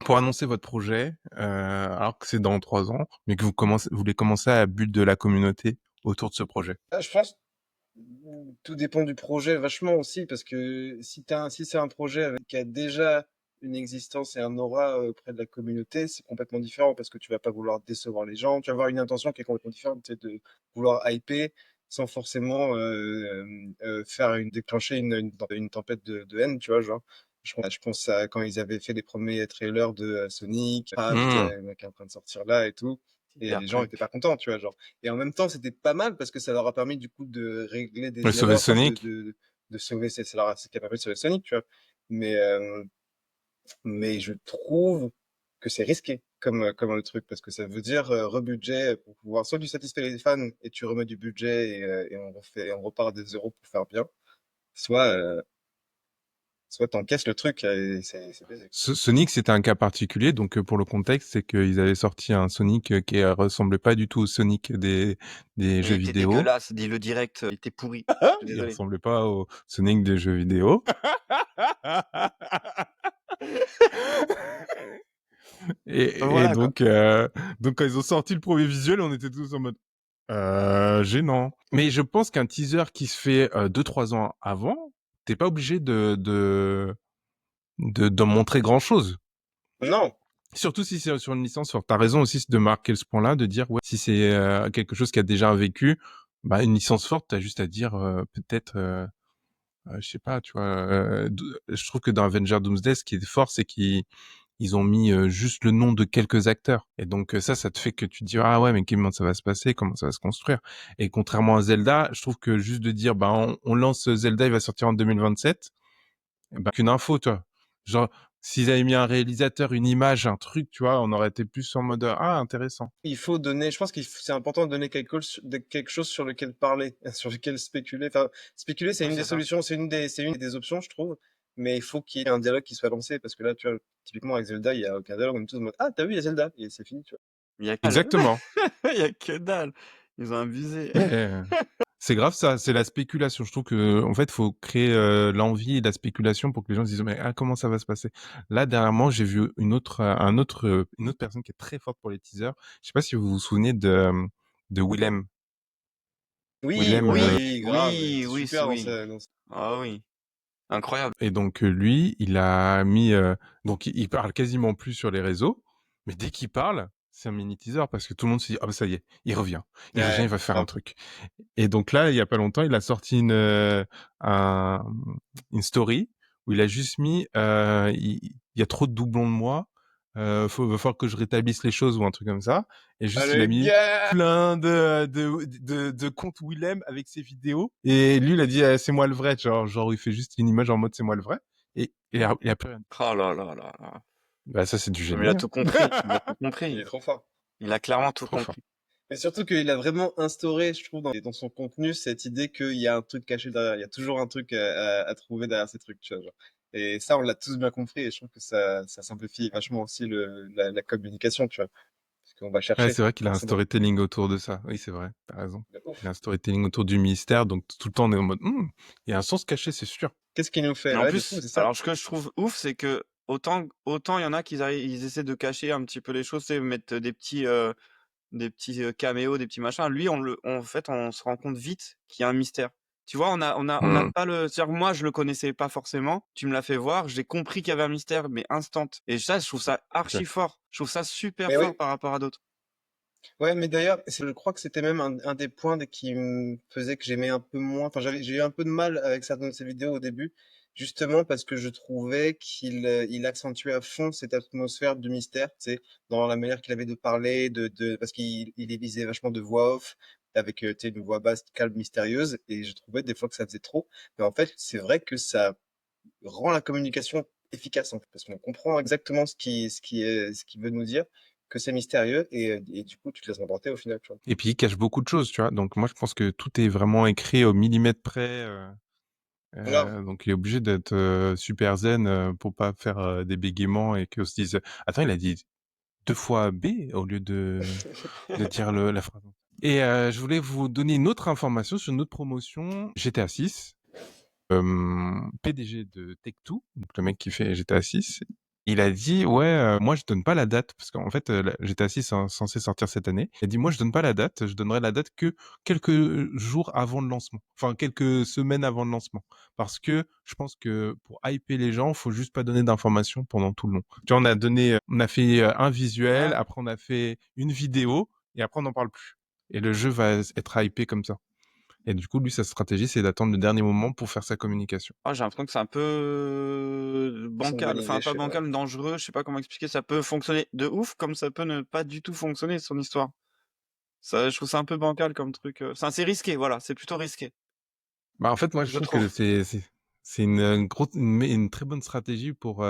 pour annoncer votre projet, alors que c'est dans 3 ans, mais que vous voulez commencer à but de la communauté autour de ce projet? Ah, je pense tout dépend du projet vachement aussi parce que si c'est un projet qui a déjà une existence et un aura auprès de la communauté, c'est complètement différent parce que tu vas pas vouloir décevoir les gens, tu vas avoir une intention qui est complètement différente, c'est de vouloir hyper sans forcément déclencher une tempête de haine, tu vois, genre. Je pense à quand ils avaient fait les premiers trailers de Sonic, qui est en train de sortir là et tout. Et Hyper les gens truc. étaient pas contents, tu vois, genre. Et en même temps, c'était pas mal parce que ça leur a permis du coup de régler De des sauver erreurs, enfin, Sonic? de sauver, c'est ce qui a permis de sauver Sonic, tu vois. Mais, mais je trouve que c'est risqué comme le truc parce que ça veut dire rebudget pour pouvoir soit tu satisfais les fans et tu remets du budget et on repart des zéros pour faire bien, soit soit t'encaisses le truc et c'est baisé. Sonic, c'était un cas particulier, donc pour le contexte, c'est qu'ils avaient sorti un Sonic qui ressemblait pas du tout au Sonic des Et jeux il était vidéo. dégueulasse, dis-le direct, il était pourri. Je suis Il désolé. ressemblait pas au Sonic des jeux vidéo. Et Voilà, quoi. donc quand ils ont sorti le premier visuel, on était tous en mode gênant. Mais je pense qu'un teaser qui se fait 2-3 ans avant, t'es pas obligé d'en montrer grand-chose. Non, Surtout si c'est sur une licence forte. T'as raison aussi de marquer ce point-là, de dire, ouais, si c'est quelque chose qui a déjà un vécu, bah, une licence forte, t'as juste à dire, peut-être, je sais pas, tu vois, je trouve que dans Avengers Doomsday, ce qui est fort, c'est qu'ils ont mis juste le nom de quelques acteurs. Et donc ça te fait que tu te dis, ah ouais, mais comment ça va se passer, comment ça va se construire. Et contrairement à Zelda, je trouve que juste de dire, bah, on lance Zelda, il va sortir en 2027, bah, qu'une info, toi. Genre, s'ils avaient mis un réalisateur, une image, un truc, tu vois, on aurait été plus en mode, ah, intéressant. il faut donner, je pense que c'est important de donner quelque chose sur lequel parler, sur lequel spéculer. Enfin, spéculer, c'est Ouais, une des c'est ça. solutions, c'est une des options, je trouve. Mais il faut qu'il y ait un dialogue qui soit lancé, parce que là, tu vois, typiquement avec Zelda, il y a aucun dialogue, on est tous en mode, ah, t'as vu, il y a Zelda, et c'est fini, tu vois. Il y a que dalle. Exactement. Il y a que dalle. Ils ont abusé. Ouais. C'est grave ça, c'est la spéculation. Je trouve que en fait, faut créer l'envie et la spéculation pour que les gens se disent mais comment ça va se passer. Là dernièrement, j'ai vu une autre personne qui est très forte pour les teasers. Je sais pas si vous vous souvenez de Willem. Oui, Willem Oui, oui, grave, il oui, était oui, super oui. dans ce- Ah oui, incroyable. et donc lui, il a mis donc il parle quasiment plus sur les réseaux, mais dès qu'il parle, c'est un mini teaser parce que tout le monde se dit ah bah ça y est, il revient. Il revient, il Ouais, va faire un grave. truc. Et donc là, il y a pas longtemps, il a sorti un, une story où il a juste mis il y a trop de doublons de moi, va falloir que je rétablisse les choses ou un truc comme ça. Et Ah, juste il le a mis gars! plein de comptes Willem avec ses vidéos. Et lui, il a dit c'est moi le vrai, genre il fait juste une image en mode c'est moi le vrai. Et il a plus rien. Oh là là là là. Bah ça c'est du Mais il a génie. Hein. tout compris. Il a tout Il compris. est trop fort. Il a clairement tout Trop fort. compris. Mais surtout qu'il a vraiment instauré, je trouve, dans son contenu, cette idée qu'il y a un truc caché derrière. Il y a toujours un truc à trouver derrière ces trucs, tu vois, genre. Et ça, on l'a tous bien compris, et je trouve que ça simplifie vachement aussi la communication, tu vois. Parce qu'on va Ouais, chercher, c'est vrai qu'il a un forcément. storytelling autour de ça. Oui, c'est vrai. T'as raison. De Il a ouf. un storytelling autour du mystère, donc tout le temps on est en mode il y a un sens caché, c'est sûr. Qu'est-ce qu'il nous Et fait? en Ouais, de fou, plus, c'est ça. alors ce que je trouve ouf, c'est que autant il y en a ils essaient de cacher un petit peu les choses, c'est mettre des petits caméos, des petits machins. Lui, en fait, on se rend compte vite qu'il y a un mystère. Tu vois, on n'a Mm. pas c'est-à-dire que moi, je le connaissais pas forcément. Tu me l'as fait voir, j'ai compris qu'il y avait un mystère, mais instant. Et ça, je trouve ça archi Ok. fort. Je trouve ça super Mais oui, fort par rapport à d'autres. ouais, mais d'ailleurs, je crois que c'était même un des points qui me faisait que j'aimais un peu moins. Enfin, j'ai eu un peu de mal avec certaines de ses vidéos au début, justement parce que je trouvais il accentuait à fond cette atmosphère du mystère, tu sais, dans la manière qu'il avait de parler, parce qu'il élisait vachement de voix off, avec, tu sais, une voix basse, calme, mystérieuse, et je trouvais des fois que ça faisait trop. Mais en fait, c'est vrai que ça rend la communication efficace, en fait, parce qu'on comprend exactement ce qu'il veut nous dire, que c'est mystérieux, et du coup, tu te laisses emporter au final, tu vois. Et puis il cache beaucoup de choses, tu vois. Donc moi je pense que tout est vraiment écrit au millimètre près. Grave. Donc il est obligé d'être super zen pour pas faire des bégaiements et qu'on se dise attends il a dit deux fois B au lieu de dire la phrase. Et je voulais vous donner une autre information sur une autre promotion GTA 6. PDG de Take-Two, donc le mec qui fait GTA 6, il a dit ouais moi je donne pas la date parce qu'en fait GTA 6 est censé sortir cette année. Il a dit moi je donne pas la date, je donnerai la date que quelques jours avant le lancement, enfin quelques semaines avant le lancement, parce que je pense que pour hyper les gens, faut juste pas donner d'informations pendant tout le long. Tu vois, on a fait un visuel, Ouais. après on a fait une vidéo et après on n'en parle plus. Et le jeu va être hypé comme ça. Et du coup, lui, sa stratégie, c'est d'attendre le dernier moment pour faire sa communication. Ah, j'ai l'impression que c'est un peu C'est une bonne bancal. idée, Enfin, je pas sais pas. bancal, mais dangereux. Je sais pas comment expliquer. Ça peut fonctionner de ouf, comme ça peut ne pas du tout fonctionner, son histoire. Ça, je trouve ça un peu bancal comme truc. Enfin, c'est risqué, voilà. C'est plutôt risqué, Bah, en fait, moi, je je trouve que trouve. c'est une très bonne stratégie pour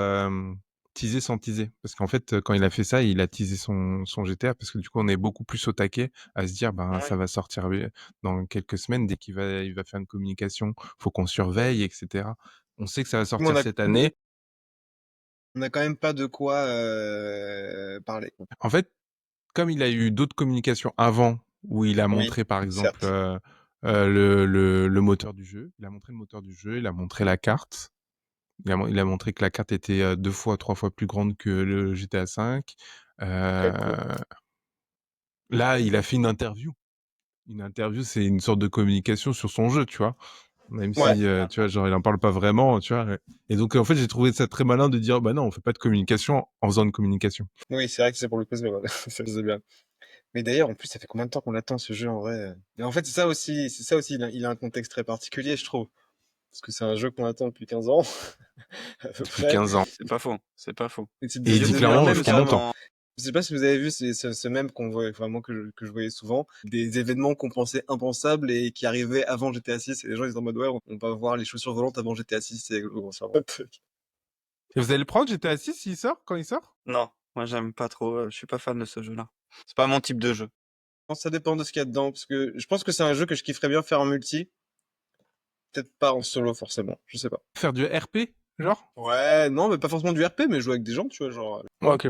teaser sans teaser. Parce qu'en fait, quand il a fait ça, il a teasé son GTA parce que du coup, on est beaucoup plus au taquet à se dire, ben, ça Ouais. va sortir dans quelques semaines dès il va faire une communication. Faut qu'on surveille, etc. On sait que ça va Mais sortir cette année. on a quand même pas de quoi parler. En fait, comme il a eu d'autres communications avant, où il a Oui, montré par exemple certes. le moteur du jeu, il a montré le moteur du jeu, il a montré la carte, il a montré que la carte était 2 fois, 3 fois plus grande que le GTA V. Très cool. Euh, Là, il a fait une interview. Une interview, c'est une sorte de communication sur son jeu, tu vois. même Ouais. si, tu vois, genre, il en parle pas vraiment, tu vois. Et donc, en fait, j'ai trouvé ça très malin de dire, bah non, on fait pas de communication en faisant de communication. Oui, c'est vrai que c'est pour le coup, c'est voilà, ça c'est bien. Mais d'ailleurs, en plus, ça fait combien de temps qu'on l'attend ce jeu en vrai? Et en fait, c'est ça aussi, il a un contexte très particulier, je trouve. Parce que c'est un jeu qu'on attend depuis 15 ans, à peu Depuis près. 15 ans. C'est pas faux. C'est pas faux. Et c'est Et il devenu dit devenu un clairement, je mème prends mon temps. carrément. Je sais pas si vous avez vu ce mème qu'on voit vraiment que je voyais souvent, des événements qu'on pensait impensables et qui arrivaient avant GTA 6 et les gens ils étaient en mode ouais, on va voir les chaussures volantes avant GTA 6, c'est gros, ça va. Et vous allez le prendre, GTA 6, s'il sort, quand il sort? Non, moi j'aime pas trop. Je suis pas fan de ce jeu-là. C'est pas mon type de jeu. Ça dépend de ce qu'il y a dedans parce que je pense que c'est un jeu que je kifferais bien faire en multi, peut-être pas en solo forcément, je sais pas. Faire du RP, genre? Ouais, non, mais pas forcément du RP, mais jouer avec des gens, tu vois, genre. Ouais, ok.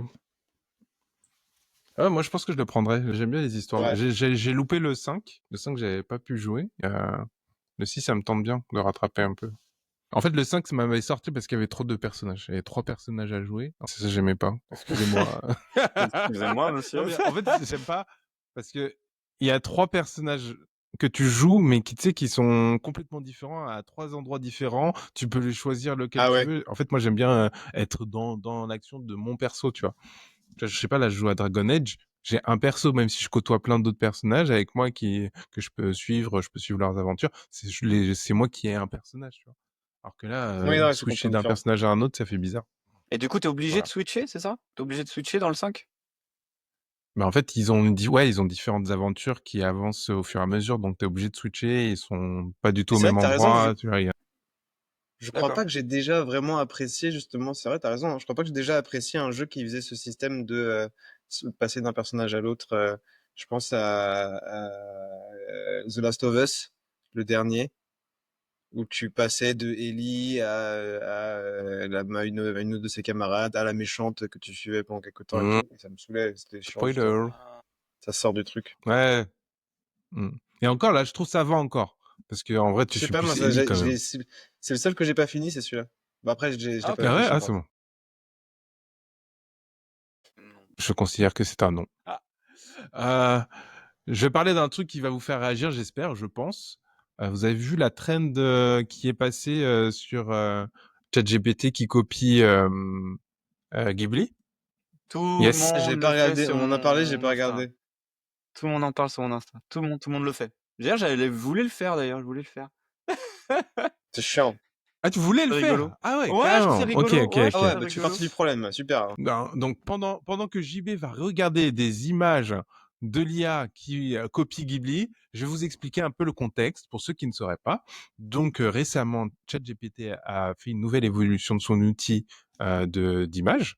Ah, moi, je pense que je le prendrais. J'aime bien les histoires. Ouais. J'ai loupé le 5. Le 5, j'avais pas pu jouer. Le 6, ça me tente bien de rattraper un peu. En fait, le 5, ça m'avait sorti parce qu'il y avait trop de personnages. Il y avait 3 personnages à jouer. C'est ça, j'aimais pas. Excusez-moi. Excusez-moi, monsieur. Non, mais en fait, j'aime pas parce que il y a 3 personnages que tu joues, mais qui, tu sais, qui sont complètement différents à 3 endroits différents. Tu peux les choisir lequel Ah tu ouais. veux. En fait, moi, j'aime bien être dans l'action de mon perso, tu vois. Je sais pas, là, je joue à Dragon Age. J'ai un perso, même si je côtoie plein d'autres personnages avec moi que je peux suivre leurs aventures. C'est moi qui ai un personnage, tu vois. Alors que là, Oui, non, c'est switcher complètement d'un différent. personnage à un autre, ça fait bizarre. Et du coup, t'es obligé de Voilà. switcher, c'est ça? T'es obligé de switcher dans le 5? Mais en fait, ils ont dit, ouais, ils ont différentes aventures qui avancent au fur et à mesure, donc t'es obligé de switcher. Ils sont pas du tout Mais au c'est vrai même que t'as raison, endroit, tu vois. je crois D'accord. pas que j'ai déjà vraiment apprécié justement, c'est vrai, t'as raison, hein, je crois pas que j'ai déjà apprécié un jeu qui faisait ce système de passer d'un personnage à l'autre. Je pense à The Last of Us, le dernier, où tu passais de Ellie à une de ses camarades, à la méchante que tu suivais pendant quelque temps et Mmh. tout. Et ça me saoulait, c'était chiant justement. Spoiler. Ça sort du truc. Ouais. Mmh. Et encore, là, je trouve ça va encore. Parce que en vrai, Je tu sais suis pas, moi, plus Ellie quand même. c'est le seul que j'ai pas fini, c'est celui-là. Bah après, je l'ai Ah, pas, ok. Ah je ouais? sais Ah, pas c'est bon. encore. Non. Je considère que c'est un non. Ah. Euh, je vais parler d'un truc qui va vous faire réagir, j'espère, je pense. Vous avez vu la trend qui est passée sur ChatGPT qui copie Ghibli? Tout le Yes. J'ai monde pas le fait regardé, on sur m'en a parlé, j'ai mon pas Insta. regardé. Tout le monde en parle sur mon Insta. Tout le monde le fait. D'ailleurs, j'avais voulu le faire d'ailleurs, je voulais le faire. C'est chiant. Ah, tu voulais le C'est rigolo. faire? Ah ouais, Ouais, je trouve c'est carrément. Ok, rigolo. ok, Ouais, je Ah ok. trouve ouais, ça bah tu fais rigolo. partie du problème, super. Hein. Donc pendant que JB va regarder des images de l'IA qui copie Ghibli, je vais vous expliquer un peu le contexte pour ceux qui ne sauraient pas. Donc récemment, ChatGPT a fait une nouvelle évolution de son outil d'image.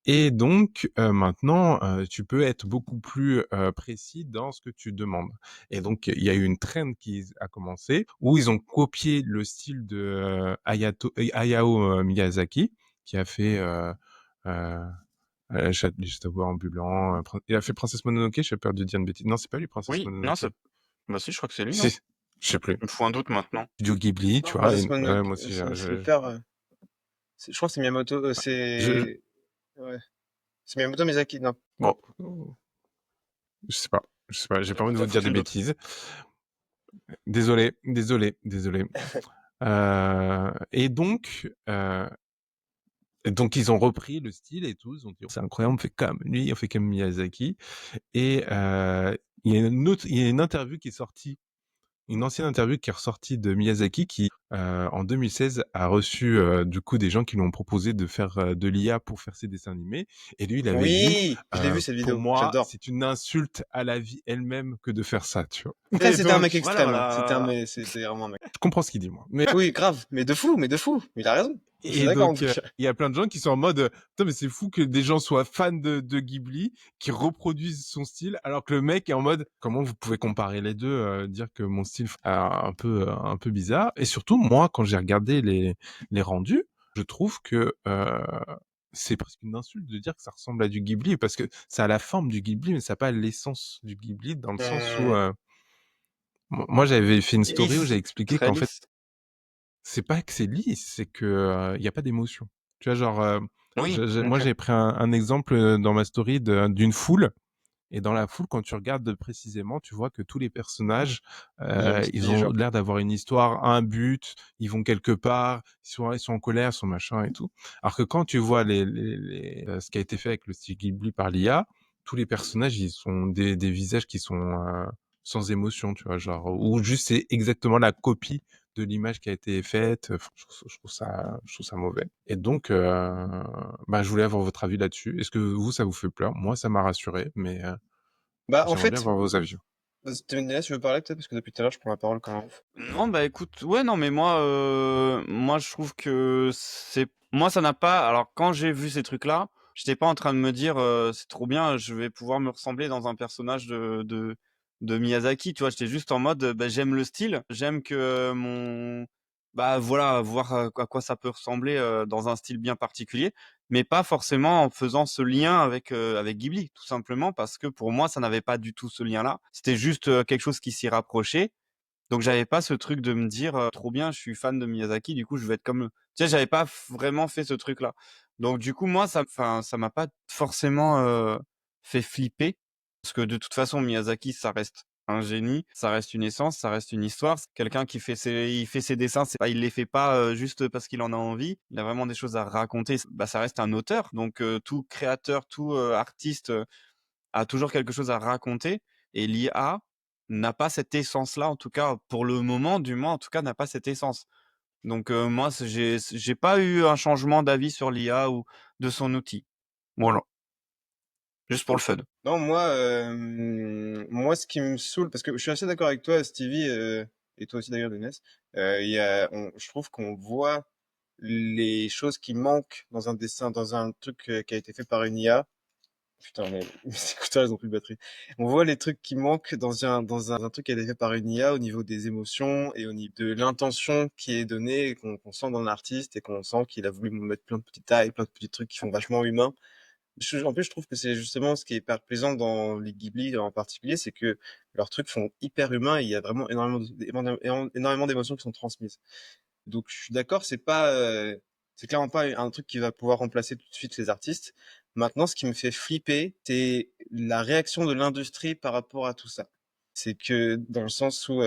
Et donc maintenant, tu peux être beaucoup plus précis dans ce que tu demandes. Et donc il y a eu une trend qui a commencé où ils ont copié le style de Hayao Miyazaki qui a fait euh, les châteaux ambulants. Il a fait Princesse Mononoke, j'ai peur de dire une bêtise. Non, c'est pas lui, Princesse Oui, non, Mononoke. c'est. Bah si, je crois que c'est lui, non? Si, je sais plus. Il me faut un doute maintenant. Studio Ghibli, tu vois. Princess Ouais, Mononoke, moi aussi, c'est le père. Je crois que c'est Miyamoto, je- c'est. Ouais. C'est Miyamoto Miyazaki, non. bon, je sais pas. Je sais pas, j'ai pas envie de T'as vous dire foutu des le doute. bêtises. Désolé. Et donc, ils ont repris le style et tout. Ils ont dit, c'est incroyable, on fait comme lui, on fait comme Miyazaki. Et il y a il y a une interview qui est sortie, une ancienne interview qui est ressortie de Miyazaki qui, en 2016, a reçu du coup des gens qui lui ont proposé de faire de l'IA pour faire ses dessins animés. Et lui, il avait dit, Oui, je l'ai vu cette pour vidéo, moi, j'adore. c'est une insulte à la vie elle-même que de faire ça, tu vois. Après, Et c'était un mec donc, voilà, extrême, hein. voilà. C'était vraiment un mec. Je comprends ce qu'il dit, moi. Mais Oui, grave, mais de fou, mais de fou. Mais il a raison. Je suis et d'accord en donc, tout cas. il y a plein de gens qui sont en mode, putain, mais c'est fou que des gens soient fans de Ghibli, qui reproduisent son style, alors que le mec est en mode, comment vous pouvez comparer les deux, dire que mon style est un peu bizarre. Et surtout, moi, quand j'ai regardé les rendus, je trouve que c'est presque une insulte de dire que ça ressemble à du Ghibli, parce que ça a la forme du Ghibli, mais ça n'a pas l'essence du Ghibli, dans le sens où, moi, j'avais fait une story où Lisse. j'ai expliqué Très qu'en fait, lisse. c'est pas que c'est lisse, c'est que y a pas d'émotion. Tu vois, genre, Oui, moi ok. j'ai pris un exemple dans ma story d'une foule Et dans la foule, quand tu regardes précisément, tu vois que tous les personnages, Il y a un ils petit ont genre. l'air d'avoir une histoire, un but, ils vont quelque part, ils sont en colère, ils sont machin et tout. Alors que quand tu vois ce qui a été fait avec le style Ghibli par l'IA, tous les personnages, ils sont des visages qui sont sans émotion, tu vois, genre, ou juste c'est exactement la copie de l'image qui a été faite. Enfin, je trouve ça mauvais. Et donc, je voulais avoir votre avis là-dessus. Est-ce que vous, ça vous fait peur? Moi, ça m'a rassuré, mais Bah, en j'aimerais bien fait, avoir vos avis. Denis, tu veux parler peut-être parce que depuis tout à l'heure, je prends la parole quand même. Non, bah écoute, ouais, non, mais moi, je trouve que moi, ça n'a pas. Alors, quand j'ai vu ces trucs-là, j'étais pas en train de me dire, c'est trop bien, je vais pouvoir me ressembler dans un personnage de Miyazaki. Tu vois, j'étais juste en mode, bah, j'aime le style, j'aime que bah voilà, voir à quoi ça peut ressembler dans un style bien particulier, mais pas forcément en faisant ce lien avec Ghibli, tout simplement parce que pour moi, ça n'avait pas du tout ce lien-là. C'était juste quelque chose qui s'y rapprochait. Donc j'avais pas ce truc de me dire, «Trop bien, je suis fan de Miyazaki, du coup je vais être comme eux». Tu sais, j'avais pas vraiment fait ce truc-là. Donc du coup, moi, ça m'a pas forcément, fait flipper parce que de toute façon Miyazaki, ça reste un génie, ça reste une essence, ça reste une histoire. C'est quelqu'un qui il fait ses dessins, c'est pas il les fait pas, juste parce qu'il en a envie. Il a vraiment des choses à raconter. Bah, ça reste un auteur, donc tout créateur, tout, artiste, a toujours quelque chose à raconter et l'IA n'a pas cette essence-là, en tout cas pour le moment, du moins, en tout cas, n'a pas cette essence. Donc moi, j'ai pas eu un changement d'avis sur l'IA ou de son outil. Voilà, juste pour le fun. Non, moi, ce qui me saoule, parce que je suis assez d'accord avec toi, Stevie, et toi aussi d'ailleurs, Denis, je trouve qu'on voit les choses qui manquent dans un dessin, dans un truc qui a été fait par une IA. Putain, mes écouteurs, ils ont plus de batterie. On voit les trucs qui manquent dans un truc qui a été fait par une IA au niveau des émotions et au niveau de l'intention qui est donnée, et qu'on sent dans l'artiste et qu'on sent qu'il a voulu mettre plein de petits tailles, plein de petits trucs qui font vachement humain. En plus, je trouve que c'est justement ce qui est hyper plaisant dans les Ghibli en particulier, c'est que leurs trucs font hyper humains et il y a vraiment énormément d'émotions qui sont transmises. Donc, je suis d'accord, c'est clairement pas un truc qui va pouvoir remplacer tout de suite les artistes. Maintenant, ce qui me fait flipper, c'est la réaction de l'industrie par rapport à tout ça. C'est que dans le sens où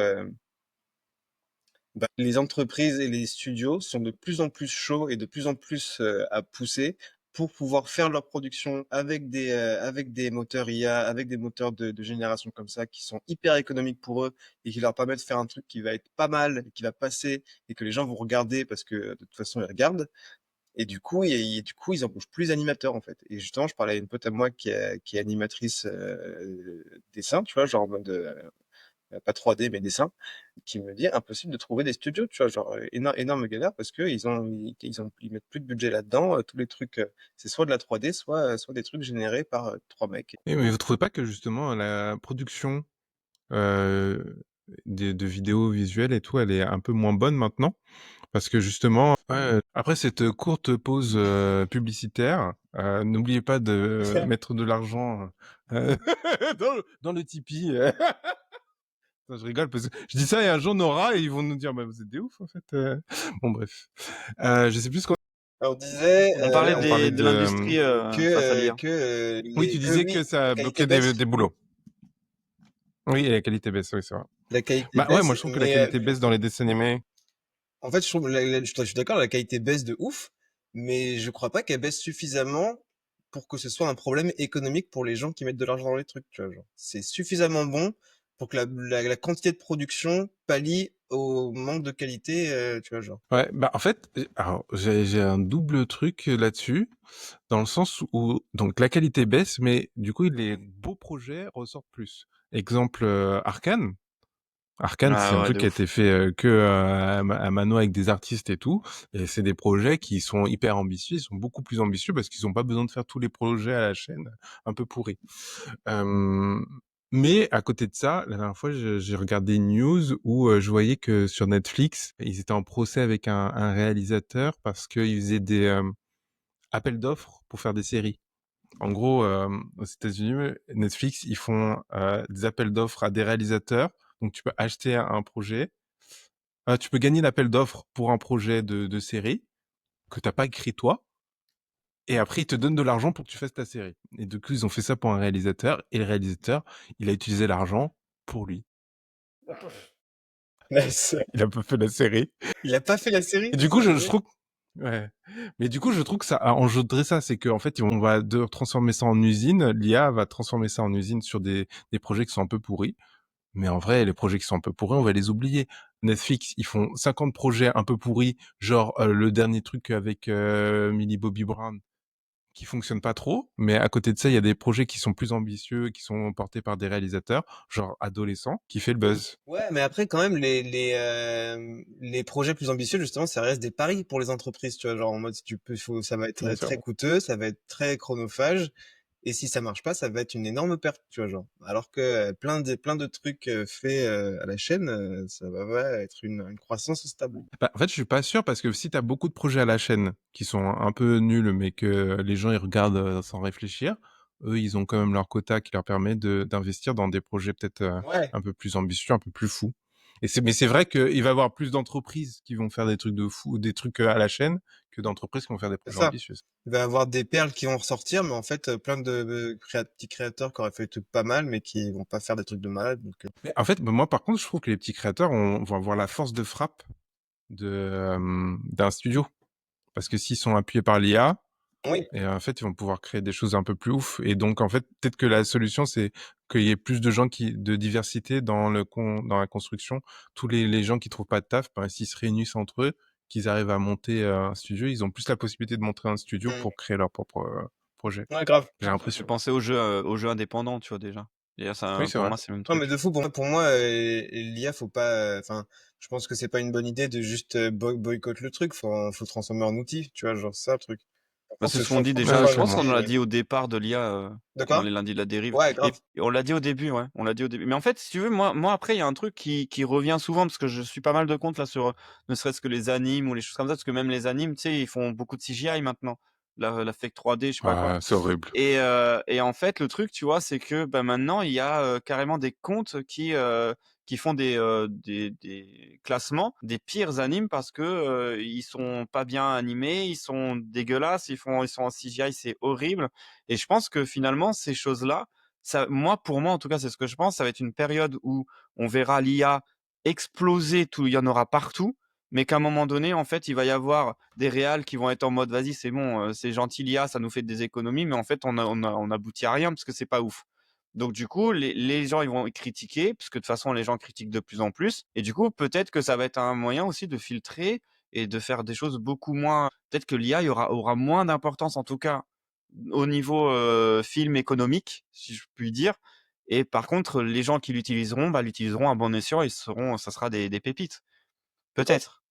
les entreprises et les studios sont de plus en plus chauds et de plus en plus à pousser pour pouvoir faire leur production avec des moteurs IA, avec des moteurs de génération comme ça, qui sont hyper économiques pour eux et qui leur permettent de faire un truc qui va être pas mal, qui va passer et que les gens vont regarder parce que de toute façon ils regardent. Et du coup, du coup, ils embauchent plus d'animateurs en fait. Et justement, je parlais à une pote à moi qui est animatrice dessin, tu vois, genre en mode pas 3D mais dessin, qui me dit impossible de trouver des studios, tu vois, genre énorme galère parce que ils mettent plus de budget là-dedans, tous les trucs, c'est soit de la 3D, soit des trucs générés par trois mecs. Mais vous trouvez pas que justement la production de vidéos visuelles et tout, elle est un peu moins bonne maintenant? Parce que justement, ouais, après cette courte pause publicitaire, n'oubliez pas de mettre de l'argent dans le Tipeee. Non, je rigole parce que je dis ça et un jour on aura et ils vont nous dire bah vous êtes des oufs en fait. Bon bref, je sais plus ce qu'on. On disait On parlait On parlait de de. l'industrie face à l'IA. Oui, tu disais que oui, ça la qualité bloquait baisse, des boulots. Oui, et la qualité baisse, oui, c'est vrai. la qualité Bah ouais, moi baisse, je trouve que la mais qualité baisse dans les dessins animés. en fait, je suis d'accord, la qualité baisse de ouf, mais je crois pas qu'elle baisse suffisamment pour que ce soit un problème économique pour les gens qui mettent de l'argent dans les trucs, tu vois, genre. C'est suffisamment bon pour que la quantité de production pallie au manque de qualité, tu vois, genre. Ouais, bah en fait, alors j'ai un double truc là-dessus, dans le sens où donc la qualité baisse, mais du coup les beaux projets ressortent plus. Exemple Arcane. Arcane, c'est Ah un ouais, truc de qui a ouf. été fait que à mano avec des artistes et tout, et c'est des projets qui sont hyper ambitieux, ils sont beaucoup plus ambitieux parce qu'ils ont pas besoin de faire tous les projets à la chaîne un peu pourris. Euh, mais à côté de ça, la dernière fois, j'ai regardé une news où je voyais que sur Netflix, ils étaient en procès avec un réalisateur parce qu'ils faisaient des appels d'offres pour faire des séries. En gros, aux États-Unis, Netflix, ils font des appels d'offres à des réalisateurs. Donc, tu peux acheter un projet. Tu peux gagner l'appel d'offres pour un projet de série que t'as pas écrit toi. et après ils te donnent de l'argent pour que tu fasses ta série. Et du coup, ils ont fait ça pour un réalisateur, et le réalisateur, il a utilisé l'argent pour lui. Nice. Il a pas fait la série. Il a pas fait la série? Et du C'est coup, je dingue. trouve, ouais. Mais du coup, je trouve que ça a engendré ça, c'est qu'en fait, on va transformer ça en usine. L'IA va transformer ça en usine sur des projets qui sont un peu pourris. Mais en vrai, les projets qui sont un peu pourris, on va les oublier. Netflix, ils font 50 projets un peu pourris, genre le dernier truc avec Millie Bobby Brown, qui fonctionne pas trop. Mais à côté de ça, il y a des projets qui sont plus ambitieux, qui sont portés par des réalisateurs, genre Adolescent, qui fait le buzz. Ouais, mais après, quand même, les projets plus ambitieux, justement, ça reste des paris pour les entreprises, tu vois. Genre, en mode, si tu peux, ça va être Bien sûr. très coûteux, ça va être très chronophage. Et si ça marche pas, ça va être une énorme perte, tu vois, genre. Alors que plein de trucs faits à la chaîne, ça va être une croissance stable. Bah, en fait, je suis pas sûr parce que si t'as beaucoup de projets à la chaîne qui sont un peu nuls, mais que les gens ils regardent sans réfléchir, eux, ils ont quand même leur quota qui leur permet d'investir dans des projets peut-être Ouais, un peu plus ambitieux, un peu plus fous. Mais c'est vrai qu'il va y avoir plus d'entreprises qui vont faire des trucs de fou, des trucs à la chaîne, que d'entreprises qui vont faire des c'est projets ça. ambitieux. Il va y avoir des perles qui vont ressortir, mais en fait, plein de petits créateurs qui auraient fait des trucs pas mal, mais qui vont pas faire des trucs de malade. Donc, Mais en fait, bah, moi, par contre, je trouve que les petits créateurs vont avoir la force de frappe d'un studio. Parce que s'ils sont appuyés par l'IA, oui. et en fait, ils vont pouvoir créer des choses un peu plus ouf. Et donc, en fait, peut-être que la solution, c'est qu'il y ait plus de gens de diversité dans dans la construction. Tous les gens qui trouvent pas de taf, ben, s'ils se réunissent entre eux, qu'ils arrivent à monter un studio, ils ont plus la possibilité de monter un studio Mm. pour créer leur propre projet. Ouais, grave. J'ai Ça me fait l'impression. penser aux jeux indépendants, tu vois, déjà. Et là, Oui, ça, c'est pour vrai. moi, c'est le même Non, mais truc. de fou, pour moi, l'IA, faut pas, enfin, je pense que c'est pas une bonne idée de juste boycotter le truc. Faut transformer en outil, tu vois, genre c'est ça le truc. Par Bah, contre, c'est ce qu'on dit faut que Ouais, ce déjà. soit Je un pense absolument. qu'on outil. l'a dit au départ de l'IA, De dans quoi? les lundis de la dérive. Ouais, Et grave. on l'a dit au début, ouais. On l'a dit au début. Mais en fait, si tu veux, moi après, il y a un truc qui revient souvent parce que je suis pas mal de comptes là sur, ne serait-ce que les animes ou les choses comme ça, parce que même les animes, tu sais, ils font beaucoup de CGI maintenant. La fake 3D, je sais pas quoi. Ouais, c'est horrible. Et en fait, le truc, tu vois, c'est que bah, maintenant, il y a carrément des comptes qui font des classements des pires animes parce que ils sont pas bien animés, ils sont dégueulasses, ils sont en CGI, c'est horrible. Et je pense que finalement, ces choses-là, pour moi, en tout cas, c'est ce que je pense, ça va être une période où on verra l'IA exploser, tout, il y en aura partout, mais qu'à un moment donné, en fait, il va y avoir des réals qui vont être en mode vas-y, c'est bon, c'est gentil l'IA, ça nous fait des économies, mais en fait, on aboutit à rien parce que c'est pas ouf. Donc du coup, les gens ils vont critiquer, parce que de toute façon les gens critiquent de plus en plus, et du coup peut-être que ça va être un moyen aussi de filtrer et de faire des choses beaucoup moins. Peut-être que l'IA aura moins d'importance en tout cas au niveau film économique, si je puis dire. Et par contre, les gens qui l'utiliseront, bah, l'utiliseront à bon escient et ça sera des pépites. Peut-être. Peut-être.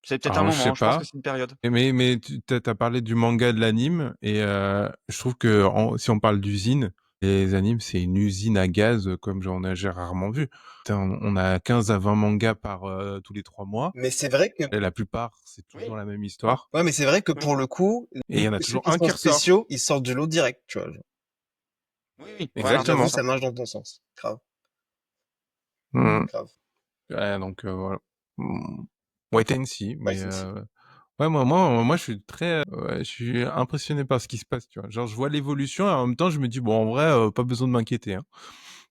C'est peut-être un Alors, je sais moment, je pense que pas. c'est une période. Mais tu as parlé du manga, de l'anime, et je trouve que si on parle d'usine, les animes, c'est une usine à gaz comme j'ai rarement vu. Putain, on a 15 à 20 mangas par tous les 3 mois, Mais c'est vrai que, et la plupart, c'est toujours Oui. la même histoire, ouais, mais c'est vrai que pour le coup, et il y en a ceux toujours qui un sont qui ressort. spéciaux, ils sortent du lot direct, tu vois. Genre. Oui, oui, Ça, voilà, c'est j'avoue, Exactement. ça. ça marche dans ton sens. Grave, Mm. grave. Ouais, donc voilà. Wait and see, Ouais, mais c'est si. ouais, moi, je suis ouais, je suis impressionné par ce qui se passe, tu vois. Genre, je vois l'évolution, et en même temps, je me dis, bon, en vrai, pas besoin de m'inquiéter, hein.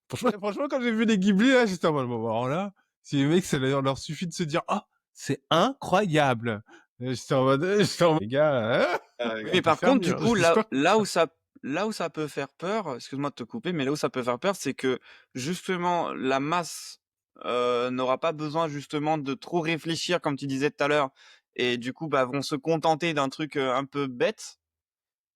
Franchement, quand j'ai vu les Ghibli, là, j'étais en mode, bon, alors là, si les mecs, ça leur suffit de se dire, ah, c'est incroyable. J'étais en mode, les gars, Ah, Oui, on mais peut par faire contre, mieux, du hein. coup, J'espère. là où ça peut faire peur, excuse-moi de te couper, mais là où ça peut faire peur, c'est que justement la masse n'aura pas besoin justement de trop réfléchir, comme tu disais tout à l'heure, et du coup, bah, vont se contenter d'un truc un peu bête.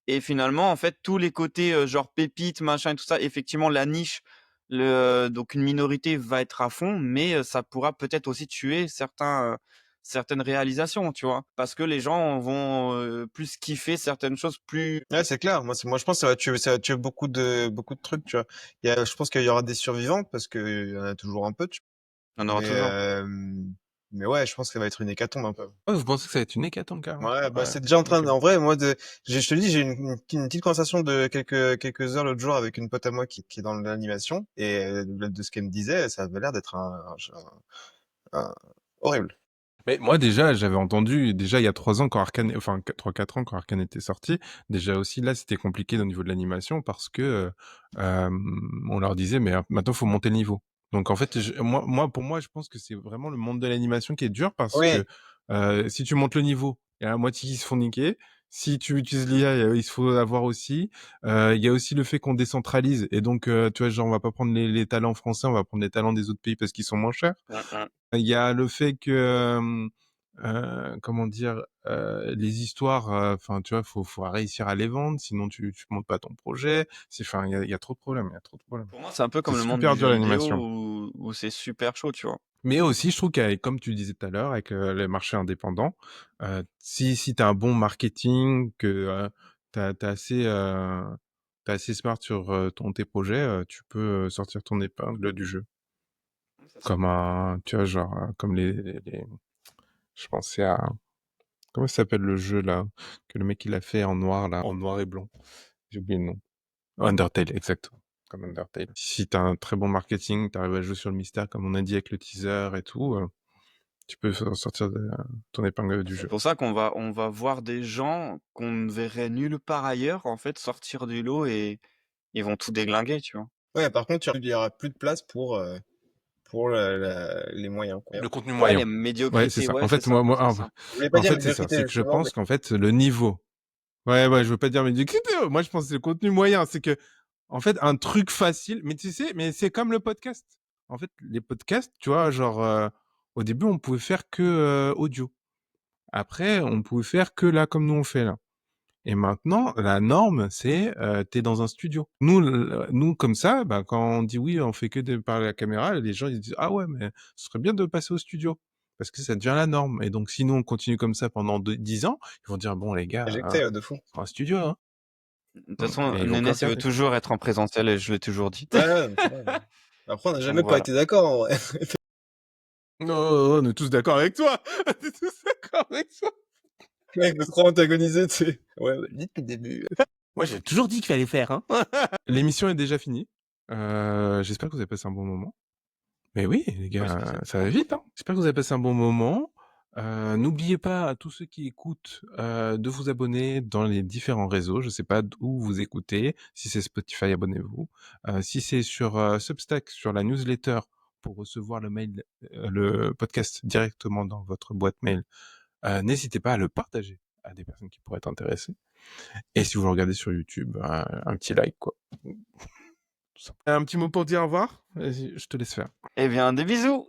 Et finalement, en fait, tous les côtés genre pépites, machin et tout ça, effectivement, la niche, donc une minorité va être à fond, mais ça pourra peut-être aussi tuer certaines réalisations, tu vois? Parce que les gens vont plus kiffer certaines choses plus. Ouais, c'est clair. Moi, je pense que ça va tuer beaucoup de trucs, tu vois. Je pense qu'il y aura des survivants parce qu'il y en a toujours un peu, Il y en aura mais, toujours. mais ouais, je pense que ça va être une hécatombe un peu. Ouais, vous pensez que ça va être une hécatombe, carrément? Ouais, bah, Ouais, c'est déjà en train ok. en vrai, moi, je te le dis, j'ai eu une petite conversation de quelques heures l'autre jour avec une pote à moi qui est dans l'animation, et de ce qu'elle me disait, ça avait l'air d'être horrible. Mais moi déjà, j'avais entendu déjà il y a 3 ans quand Arcane, enfin 3-4 ans quand Arcane était sorti, déjà aussi là c'était compliqué au niveau de l'animation parce que on leur disait mais maintenant faut monter le niveau. Donc en fait pour moi je pense que c'est vraiment le monde de l'animation qui est dur parce que Oui, si tu montes le niveau, il y a la moitié qui se font niquer. Si tu utilises l'IA, il faut avoir aussi. Il y a aussi le fait qu'on décentralise et donc tu vois genre on va pas prendre les talents français, on va prendre les talents des autres pays parce qu'ils sont moins chers. mm, Il y a le fait que, comment dire, les histoires, enfin, tu vois, faut réussir à les vendre, sinon tu montes pas ton projet. Enfin, il y a trop de problèmes, il y a trop de problèmes. Pour moi, c'est un peu C'est comme le monde super du dur jeu vidéo l'animation. où c'est super chaud, tu vois. Mais aussi, je trouve qu'avec, comme tu disais tout à l'heure, avec les marchés indépendants, si t'as un bon marketing, que t'es assez smart sur tes projets, tu peux sortir ton épingle du jeu. Comme tu vois, genre, comme je pensais à, comment ça s'appelle le jeu là que le mec il a fait en noir là, en noir et blanc. J'ai oublié le nom. Undertale, exactement. Comme Undertale. Si t'as un très bon marketing, t'arrives à jouer sur le mystère comme on a dit avec le teaser et tout, tu peux sortir ton épingle du C'est jeu. pour ça qu'on va voir des gens qu'on ne verrait nulle part ailleurs, en fait, sortir du lot et ils vont tout déglinguer, tu vois. ouais, par contre, il y aura plus de place pour les moyens, quoi. Le contenu Ouais, les moyen. Ouais, c'est médiocrités, ça. ouais, En c'est fait, ça, moi, c'est ça. Je voulais pas en dire fait, c'est ça. médiocrité, C'est que je justement, mais pense qu'en fait, le niveau. Ouais, je veux pas dire médiocrité. Moi, je pense que c'est le contenu moyen. C'est que, en fait, un truc facile. Mais tu sais, mais c'est comme le podcast. En fait, les podcasts, tu vois, genre, au début, on pouvait faire que audio. Après, on pouvait faire que là, comme nous on fait là. Et maintenant, la norme, c'est t'es dans un studio. Nous comme ça, bah, quand on dit oui, on fait que de parler à la caméra, les gens ils disent ah ouais, mais ce serait bien de passer au studio parce que ça devient la norme. Et donc, si nous on continue comme ça pendant 10 ans, ils vont dire bon les gars, éjecté, de fou. c'est un studio, hein. De toute façon, Et ils vont plus Nénès, il veut regarder. toujours être en présentiel et je l'ai toujours dit. Ouais, ouais, mais c'est vrai. Après, on n'a Donc jamais pas voilà. été d'accord, en vrai. Non, on est tous d'accord avec toi. On est tous d'accord avec toi. Le mec veut trop antagoniser, tu sais. Ouais, bah, dites depuis le début. Moi, j'ai toujours dit qu'il fallait faire, hein. L'émission est déjà finie. J'espère que vous avez passé un bon moment. Mais oui, les Oui, gars, ça va trop vite, cool. hein. J'espère que vous avez passé un bon moment. N'oubliez pas à tous ceux qui écoutent de vous abonner dans les différents réseaux. Je sais pas d'où vous écoutez. Si c'est Spotify, abonnez-vous. Si c'est sur Substack, sur la newsletter pour recevoir le mail, le podcast directement dans votre boîte mail, n'hésitez pas à le partager à des personnes qui pourraient être intéressées. Et si vous le regardez sur YouTube, un petit like, quoi. Un petit mot pour dire au revoir? Vas-y, je te laisse faire. Eh bien, des bisous!